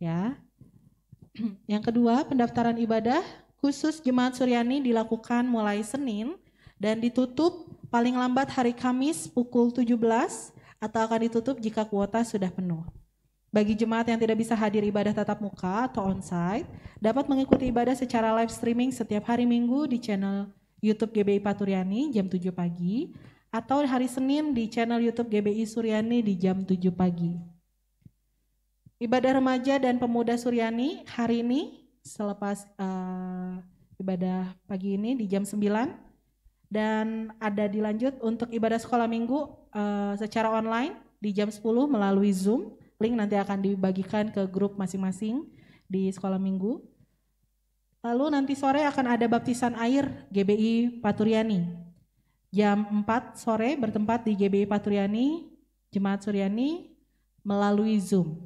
Ya. Yang kedua, pendaftaran ibadah khusus Jemaat Suryani dilakukan mulai Senin dan ditutup paling lambat hari Kamis pukul 17 atau akan ditutup jika kuota sudah penuh. Bagi jemaat yang tidak bisa hadir ibadah tatap muka atau onsite, dapat mengikuti ibadah secara live streaming setiap hari Minggu di channel YouTube GBI Paturyani jam 7 pagi atau hari Senin di channel YouTube GBI Suryani di jam 7 pagi. Ibadah remaja dan pemuda Suryani hari ini selepas ibadah pagi ini di jam 9 dan ada dilanjut untuk ibadah sekolah minggu secara online di jam 10 melalui Zoom. Link nanti akan dibagikan ke grup masing-masing di sekolah minggu. Lalu nanti sore akan ada baptisan air GBI Paturyani. Jam 4 sore bertempat di GBI Paturyani, Jemaat Suryani melalui Zoom.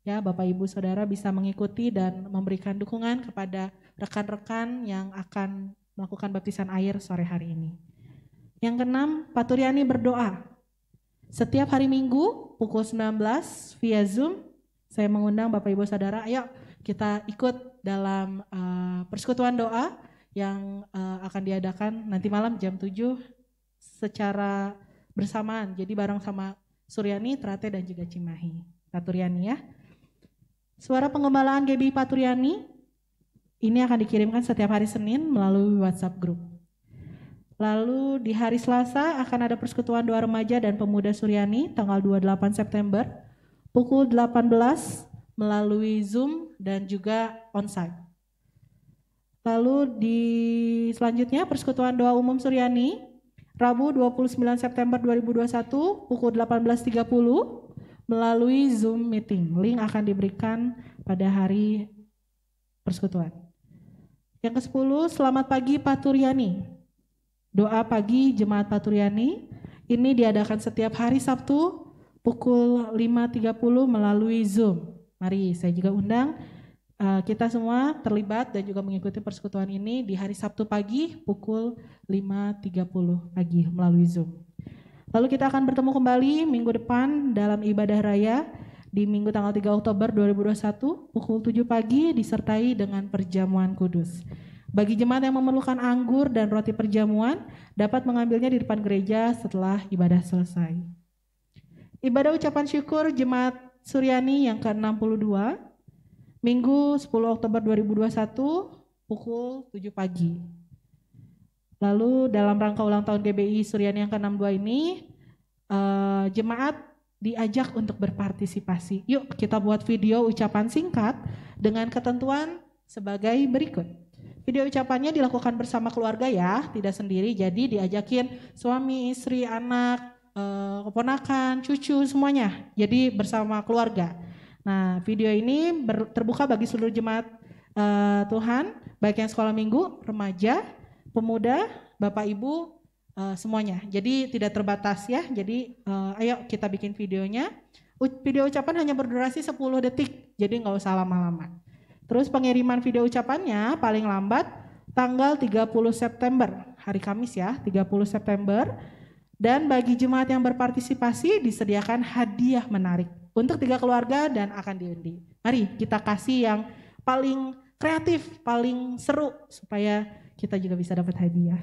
Ya, Bapak Ibu Saudara bisa mengikuti dan memberikan dukungan kepada rekan-rekan yang akan melakukan baptisan air sore hari ini. Yang keenam, Paturyani berdoa. Setiap hari Minggu pukul 19 via Zoom, saya mengundang Bapak Ibu Saudara, ayo kita ikut dalam persekutuan doa yang akan diadakan nanti malam jam 7 secara bersamaan. Jadi bareng sama Suryani, Trate dan juga Cimahi. Paturyani ya. Suara pengembalaan GBI Paturyani ini akan dikirimkan setiap hari Senin melalui WhatsApp group. Lalu di hari Selasa akan ada persekutuan doa remaja dan pemuda Suryani tanggal 28 September pukul 18 melalui Zoom dan juga onsite. Lalu di selanjutnya persekutuan doa umum Suryani Rabu 29 September 2021 pukul 18.30 melalui Zoom meeting. Link akan diberikan pada hari persekutuan. Yang ke-10, selamat pagi Paturyani. Doa pagi Jemaat Paturyani ini diadakan setiap hari Sabtu pukul 5.30 melalui Zoom. Mari saya juga undang kita semua terlibat dan juga mengikuti persekutuan ini di hari Sabtu pagi pukul 5.30 pagi melalui Zoom. Lalu kita akan bertemu kembali minggu depan dalam ibadah raya di Minggu tanggal 3 Oktober 2021 pukul 7 pagi disertai dengan perjamuan kudus. Bagi jemaat yang memerlukan anggur dan roti perjamuan dapat mengambilnya di depan gereja setelah ibadah selesai. Ibadah ucapan syukur Jemaat Suryani yang ke-62 Minggu 10 Oktober 2021 pukul 7 pagi. Lalu dalam rangka ulang tahun GBI Suryani yang ke-62 ini jemaat diajak untuk berpartisipasi. Yuk kita buat video ucapan singkat dengan ketentuan sebagai berikut. Video ucapannya dilakukan bersama keluarga ya, tidak sendiri. Jadi diajakin suami, istri, anak, keponakan, cucu semuanya. Jadi bersama keluarga. Nah video ini terbuka bagi seluruh jemaat Tuhan, baik yang sekolah minggu, remaja, pemuda, Bapak Ibu, semuanya. Jadi tidak terbatas ya. Jadi ayo kita bikin videonya. Video ucapan hanya berdurasi 10 detik, jadi nggak usah lama-lama. Terus pengiriman video ucapannya paling lambat tanggal 30 September, hari Kamis ya, 30 September. Dan bagi jemaat yang berpartisipasi disediakan hadiah menarik untuk 3 keluarga dan akan diundi. Mari kita kasih yang paling kreatif, paling seru supaya kita juga bisa dapat hadiah.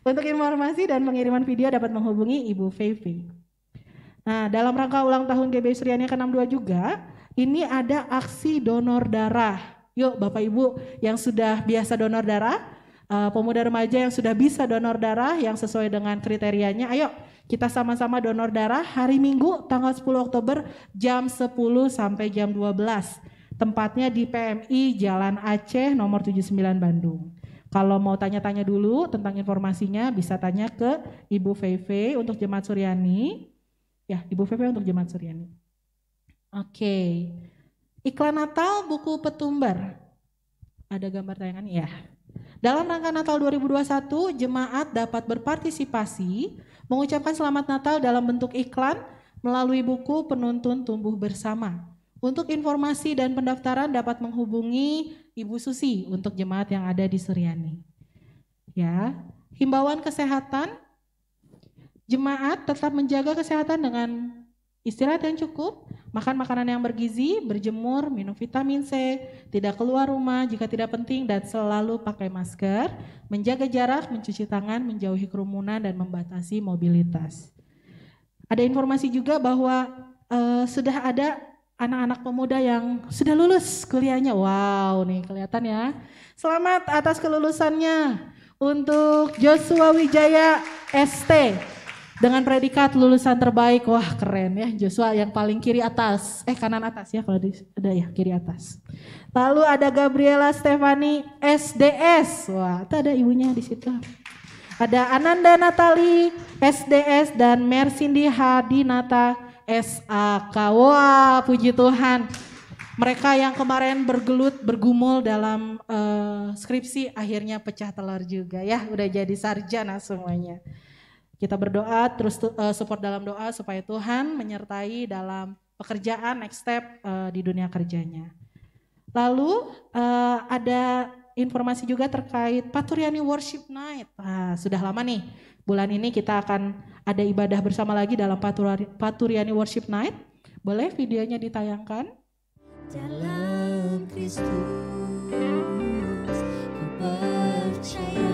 Untuk informasi dan pengiriman video dapat menghubungi Ibu Feve. Nah, dalam rangka ulang tahun GBI Suryani ke-62 juga, ini ada aksi donor darah. Yuk Bapak Ibu yang sudah biasa donor darah, pemuda remaja yang sudah bisa donor darah yang sesuai dengan kriterianya, ayo kita sama-sama donor darah hari Minggu tanggal 10 Oktober jam 10 sampai jam 12. Tempatnya di PMI Jalan Aceh nomor 79 Bandung. Kalau mau tanya-tanya dulu tentang informasinya bisa tanya ke Ibu Feve untuk Jemaat Suryani. Ya, Ibu Feve untuk Jemaat Suryani. Oke, iklan Natal buku Petumbar. Ada gambar tayangan ya. Dalam rangka Natal 2021, jemaat dapat berpartisipasi mengucapkan selamat Natal dalam bentuk iklan melalui buku Penuntun Tumbuh Bersama. Untuk informasi dan pendaftaran dapat menghubungi Ibu Susi untuk jemaat yang ada di Suryani. Ya, himbauan kesehatan, jemaat tetap menjaga kesehatan dengan istirahat yang cukup, makan makanan yang bergizi, berjemur, minum vitamin C, tidak keluar rumah jika tidak penting dan selalu pakai masker, menjaga jarak, mencuci tangan, menjauhi kerumunan dan membatasi mobilitas. Ada informasi juga bahwa sudah ada anak-anak pemuda yang sudah lulus kuliahnya. Wow, nih kelihatan ya. Selamat atas kelulusannya untuk Joshua Wijaya ST. Dengan predikat lulusan terbaik, wah keren ya Joshua yang paling kiri atas, kanan atas ya kalau ada ya kiri atas. Lalu ada Gabriela Stefani SDS, wah itu ada ibunya di situ. Ada Ananda Natali SDS dan Mercindy Hadinata SAK, wah puji Tuhan. Mereka yang kemarin bergumul dalam skripsi akhirnya pecah telur juga ya, udah jadi sarjana semuanya. Kita berdoa, terus support dalam doa supaya Tuhan menyertai dalam pekerjaan next step di dunia kerjanya. Lalu ada informasi juga terkait Paturyani Worship Night. Sudah lama nih, bulan ini kita akan ada ibadah bersama lagi dalam Paturyani Worship Night. Boleh videonya ditayangkan? Dalam Kristus ku percaya.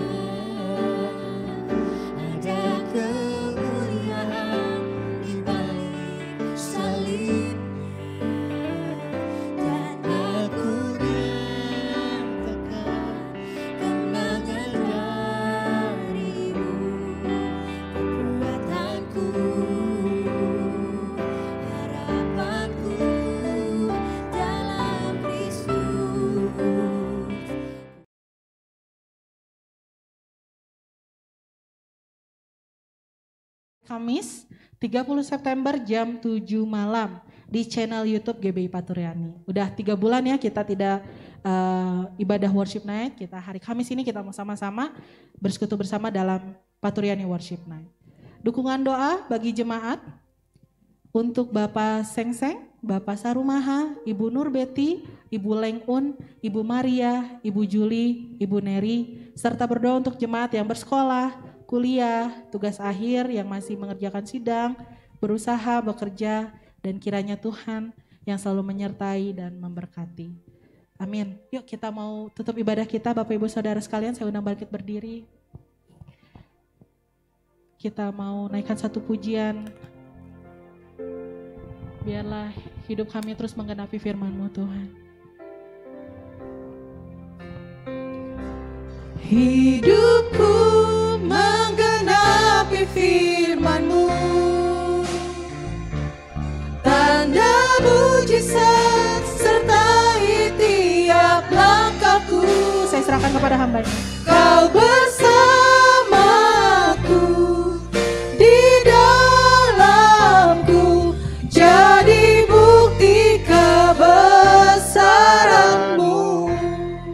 Kamis 30 September jam 7 malam di channel YouTube GBI Paturyani. Udah 3 bulan ya kita tidak ibadah worship night. Kita hari Kamis ini kita mau sama-sama bersekutu bersama dalam Paturyani Worship Night. Dukungan doa bagi jemaat untuk Bapak Sengseng, Bapak Sarumaha, Ibu Nurbeti, Ibu Lengun, Ibu Maria, Ibu Juli, Ibu Neri, serta berdoa untuk jemaat yang bersekolah, kuliah, tugas akhir yang masih mengerjakan sidang, berusaha, bekerja, dan kiranya Tuhan yang selalu menyertai dan memberkati. Amin. Yuk kita mau tutup ibadah kita, Bapak Ibu Saudara sekalian, saya undang bangkit berdiri. Kita mau naikkan satu pujian. Biarlah hidup kami terus menggenapi firman-Mu Tuhan. Hidupku menggenapi firman-Mu, tanda mujizat sertai tiap langkahku. Saya serahkan kepada hamba-Nya. Kau bersamaku di dalamku, jadi bukti kebesaran-Mu.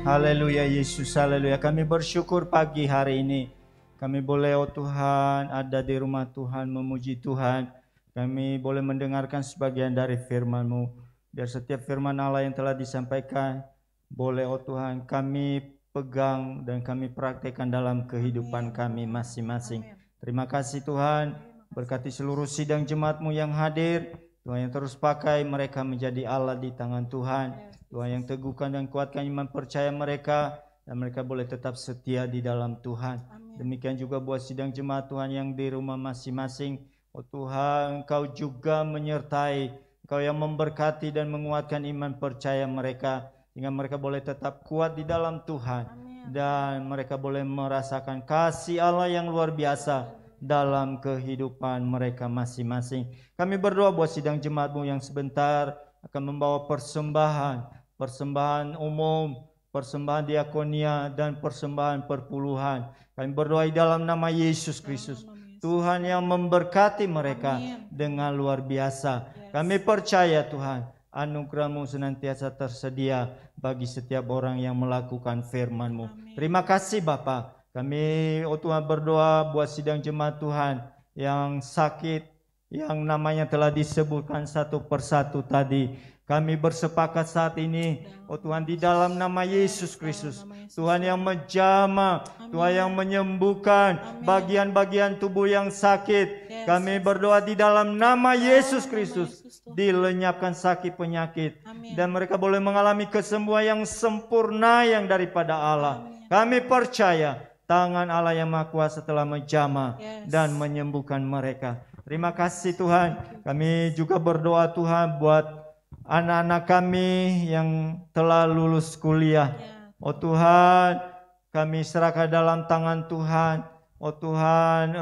Haleluya Yesus, haleluya. Kami bersyukur pagi hari ini. Kami boleh Tuhan ada di rumah Tuhan memuji Tuhan. Kami boleh mendengarkan sebagian dari firman-Mu. Biar setiap firman Allah yang telah disampaikan boleh Tuhan kami pegang dan kami praktekkan dalam kehidupan kami masing-masing. Terima kasih Tuhan. Berkati seluruh sidang jemaat-Mu yang hadir. Tuhan yang terus pakai mereka menjadi Allah di tangan Tuhan. Tuhan yang teguhkan dan kuatkan iman percaya mereka. Dan mereka boleh tetap setia di dalam Tuhan. Demikian juga buat sidang jemaat Tuhan yang di rumah masing-masing. Oh Tuhan, Engkau juga menyertai, Engkau yang memberkati dan menguatkan iman percaya mereka. Sehingga mereka boleh tetap kuat di dalam Tuhan. Dan mereka boleh merasakan kasih Allah yang luar biasa dalam kehidupan mereka masing-masing. Kami berdoa buat sidang jemaat-Mu yang sebentar akan membawa persembahan umum, persembahan diakonia, dan persembahan perpuluhan. Kami berdoa di dalam nama Yesus Kristus. Tuhan yang memberkati mereka dengan luar biasa. Kami percaya Tuhan, anugerah-Mu senantiasa tersedia bagi setiap orang yang melakukan firman-Mu. Terima kasih Bapa. Kami Tuhan berdoa buat sidang jemaat Tuhan yang sakit, yang namanya telah disebutkan satu persatu tadi. Kami bersepakat saat ini, Tuhan, di dalam nama Yesus Kristus, Tuhan yang menjamah, Tuhan yang menyembuhkan bagian-bagian tubuh yang sakit. Kami berdoa di dalam nama Yesus Kristus, dilenyapkan sakit penyakit, dan mereka boleh mengalami kesembuhan yang sempurna yang daripada Allah. Kami percaya tangan Allah yang Maha Kuasa telah menjamah dan menyembuhkan mereka. Terima kasih Tuhan. Kami juga berdoa Tuhan buat anak-anak kami yang telah lulus kuliah. Oh Tuhan, kami serahkan dalam tangan Tuhan. Oh Tuhan,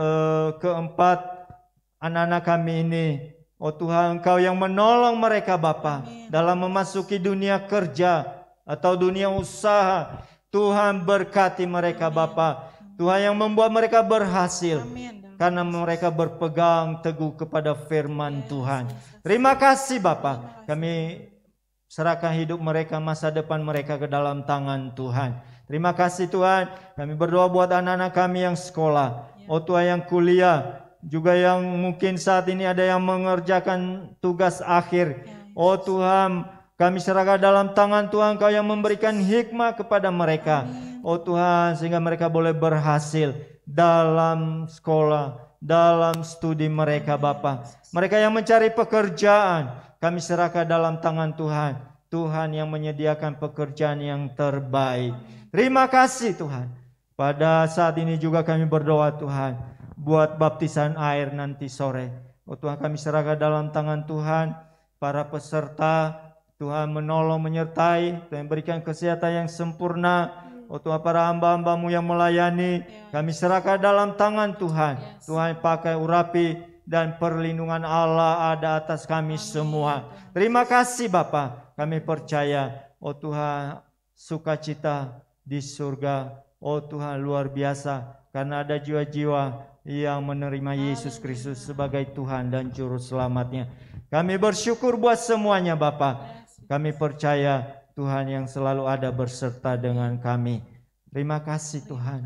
keempat anak-anak kami ini, oh Tuhan, Engkau yang menolong mereka Bapa dalam memasuki dunia kerja atau dunia usaha. Tuhan berkati mereka Bapa. Tuhan yang membuat mereka berhasil. Karena mereka berpegang teguh kepada firman Tuhan. Terima kasih Bapa. Kami serahkan hidup mereka, masa depan mereka ke dalam tangan Tuhan. Terima kasih Tuhan. Kami berdoa buat anak-anak kami yang sekolah. Oh Tuhan, yang kuliah. Juga yang mungkin saat ini ada yang mengerjakan tugas akhir. Oh Tuhan, kami serahkan dalam tangan Tuhan. Kau yang memberikan hikmah kepada mereka. Oh Tuhan, sehingga mereka boleh berhasil dalam sekolah, dalam studi mereka Bapa. Mereka yang mencari pekerjaan, kami serahkan dalam tangan Tuhan. Tuhan yang menyediakan pekerjaan yang terbaik. Terima kasih Tuhan. Pada saat ini juga kami berdoa Tuhan, buat baptisan air nanti sore. Oh Tuhan, kami serahkan dalam tangan Tuhan. Para peserta, Tuhan menolong, menyertai, Tuhan berikan kesehatan yang sempurna. Oh Tuhan, para hamba-hamba-Mu yang melayani, kami serahkan dalam tangan Tuhan. Tuhan pakai urapi dan perlindungan Allah ada atas kami semua. Terima kasih Bapa. Kami percaya, oh Tuhan, sukacita di surga. Oh Tuhan, luar biasa. Karena ada jiwa-jiwa yang menerima Yesus Kristus sebagai Tuhan dan Juru Selamatnya. Kami bersyukur buat semuanya Bapa. Kami percaya Tuhan yang selalu ada berserta dengan kami. Terima kasih Tuhan.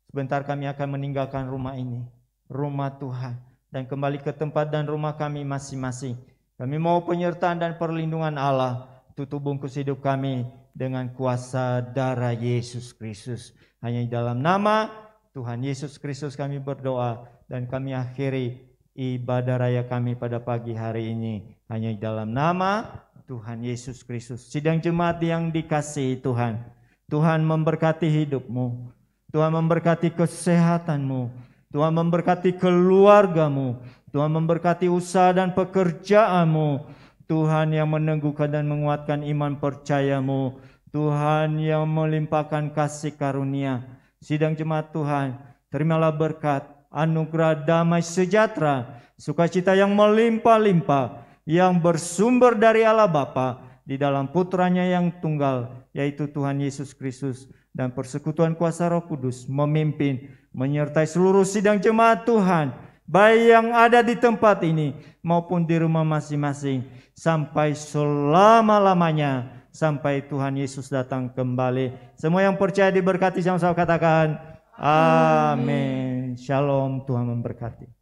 Sebentar kami akan meninggalkan rumah ini, rumah Tuhan, dan kembali ke tempat dan rumah kami masing-masing. Kami mau penyertaan dan perlindungan Allah. Tutup bungkus hidup kami dengan kuasa darah Yesus Kristus. Hanya di dalam nama Tuhan Yesus Kristus kami berdoa, dan kami akhiri ibadah raya kami pada pagi hari ini. Hanya di dalam nama Tuhan Yesus Kristus. Sidang jemaat yang dikasihi Tuhan, Tuhan memberkati hidupmu, Tuhan memberkati kesehatanmu, Tuhan memberkati keluargamu, Tuhan memberkati usaha dan pekerjaanmu, Tuhan yang meneguhkan dan menguatkan iman percayamu, Tuhan yang melimpahkan kasih karunia. Sidang jemaat Tuhan, terimalah berkat, anugerah damai sejahtera, sukacita yang melimpah-limpah, yang bersumber dari Allah Bapa di dalam putranya yang tunggal, yaitu Tuhan Yesus Kristus, dan persekutuan kuasa Roh Kudus memimpin, menyertai seluruh sidang jemaat Tuhan, baik yang ada di tempat ini maupun di rumah masing-masing, sampai selama-lamanya, sampai Tuhan Yesus datang kembali. Semua yang percaya diberkati, sama-sama katakan amin. Shalom, Tuhan memberkati.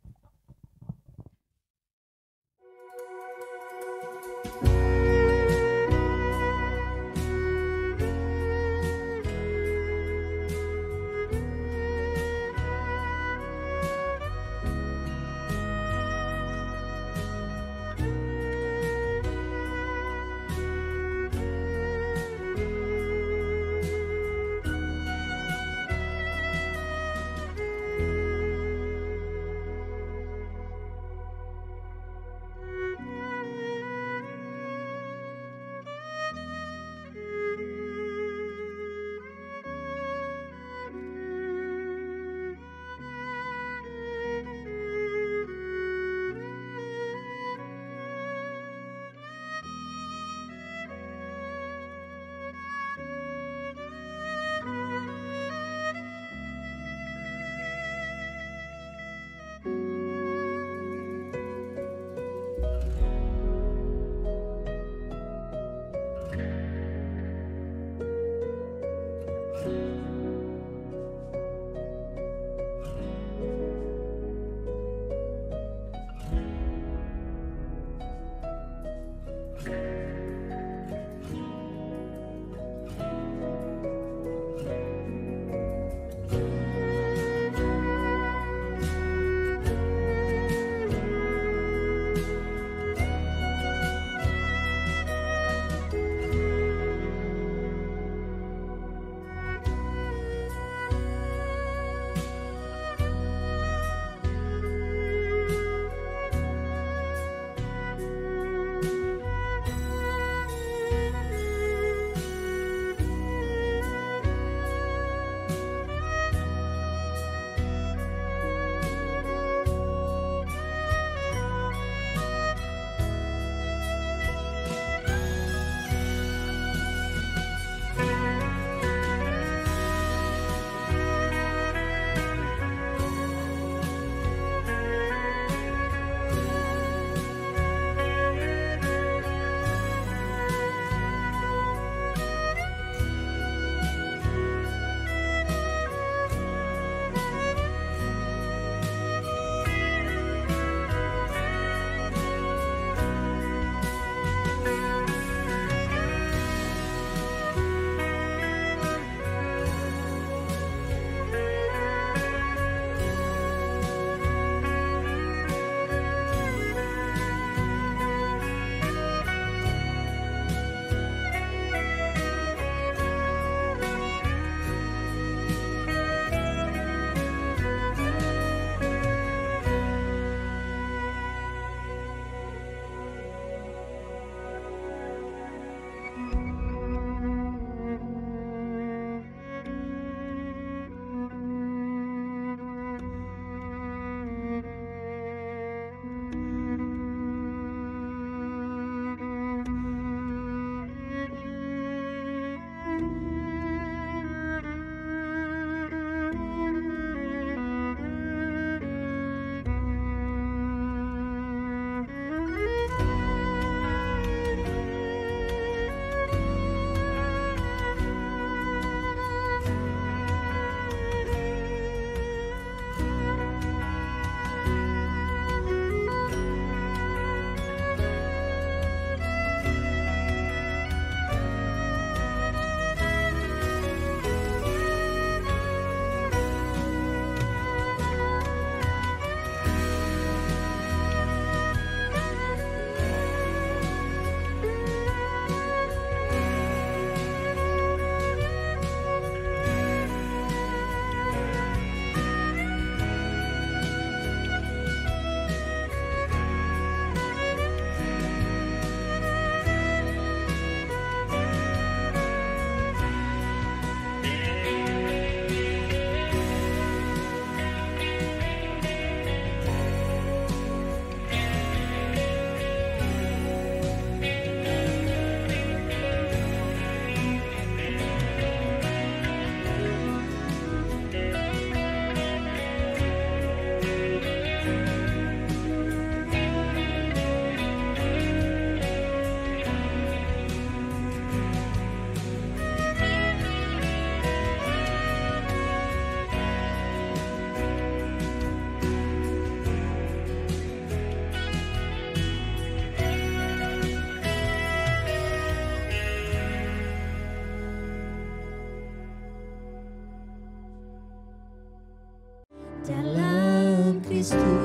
Kristus.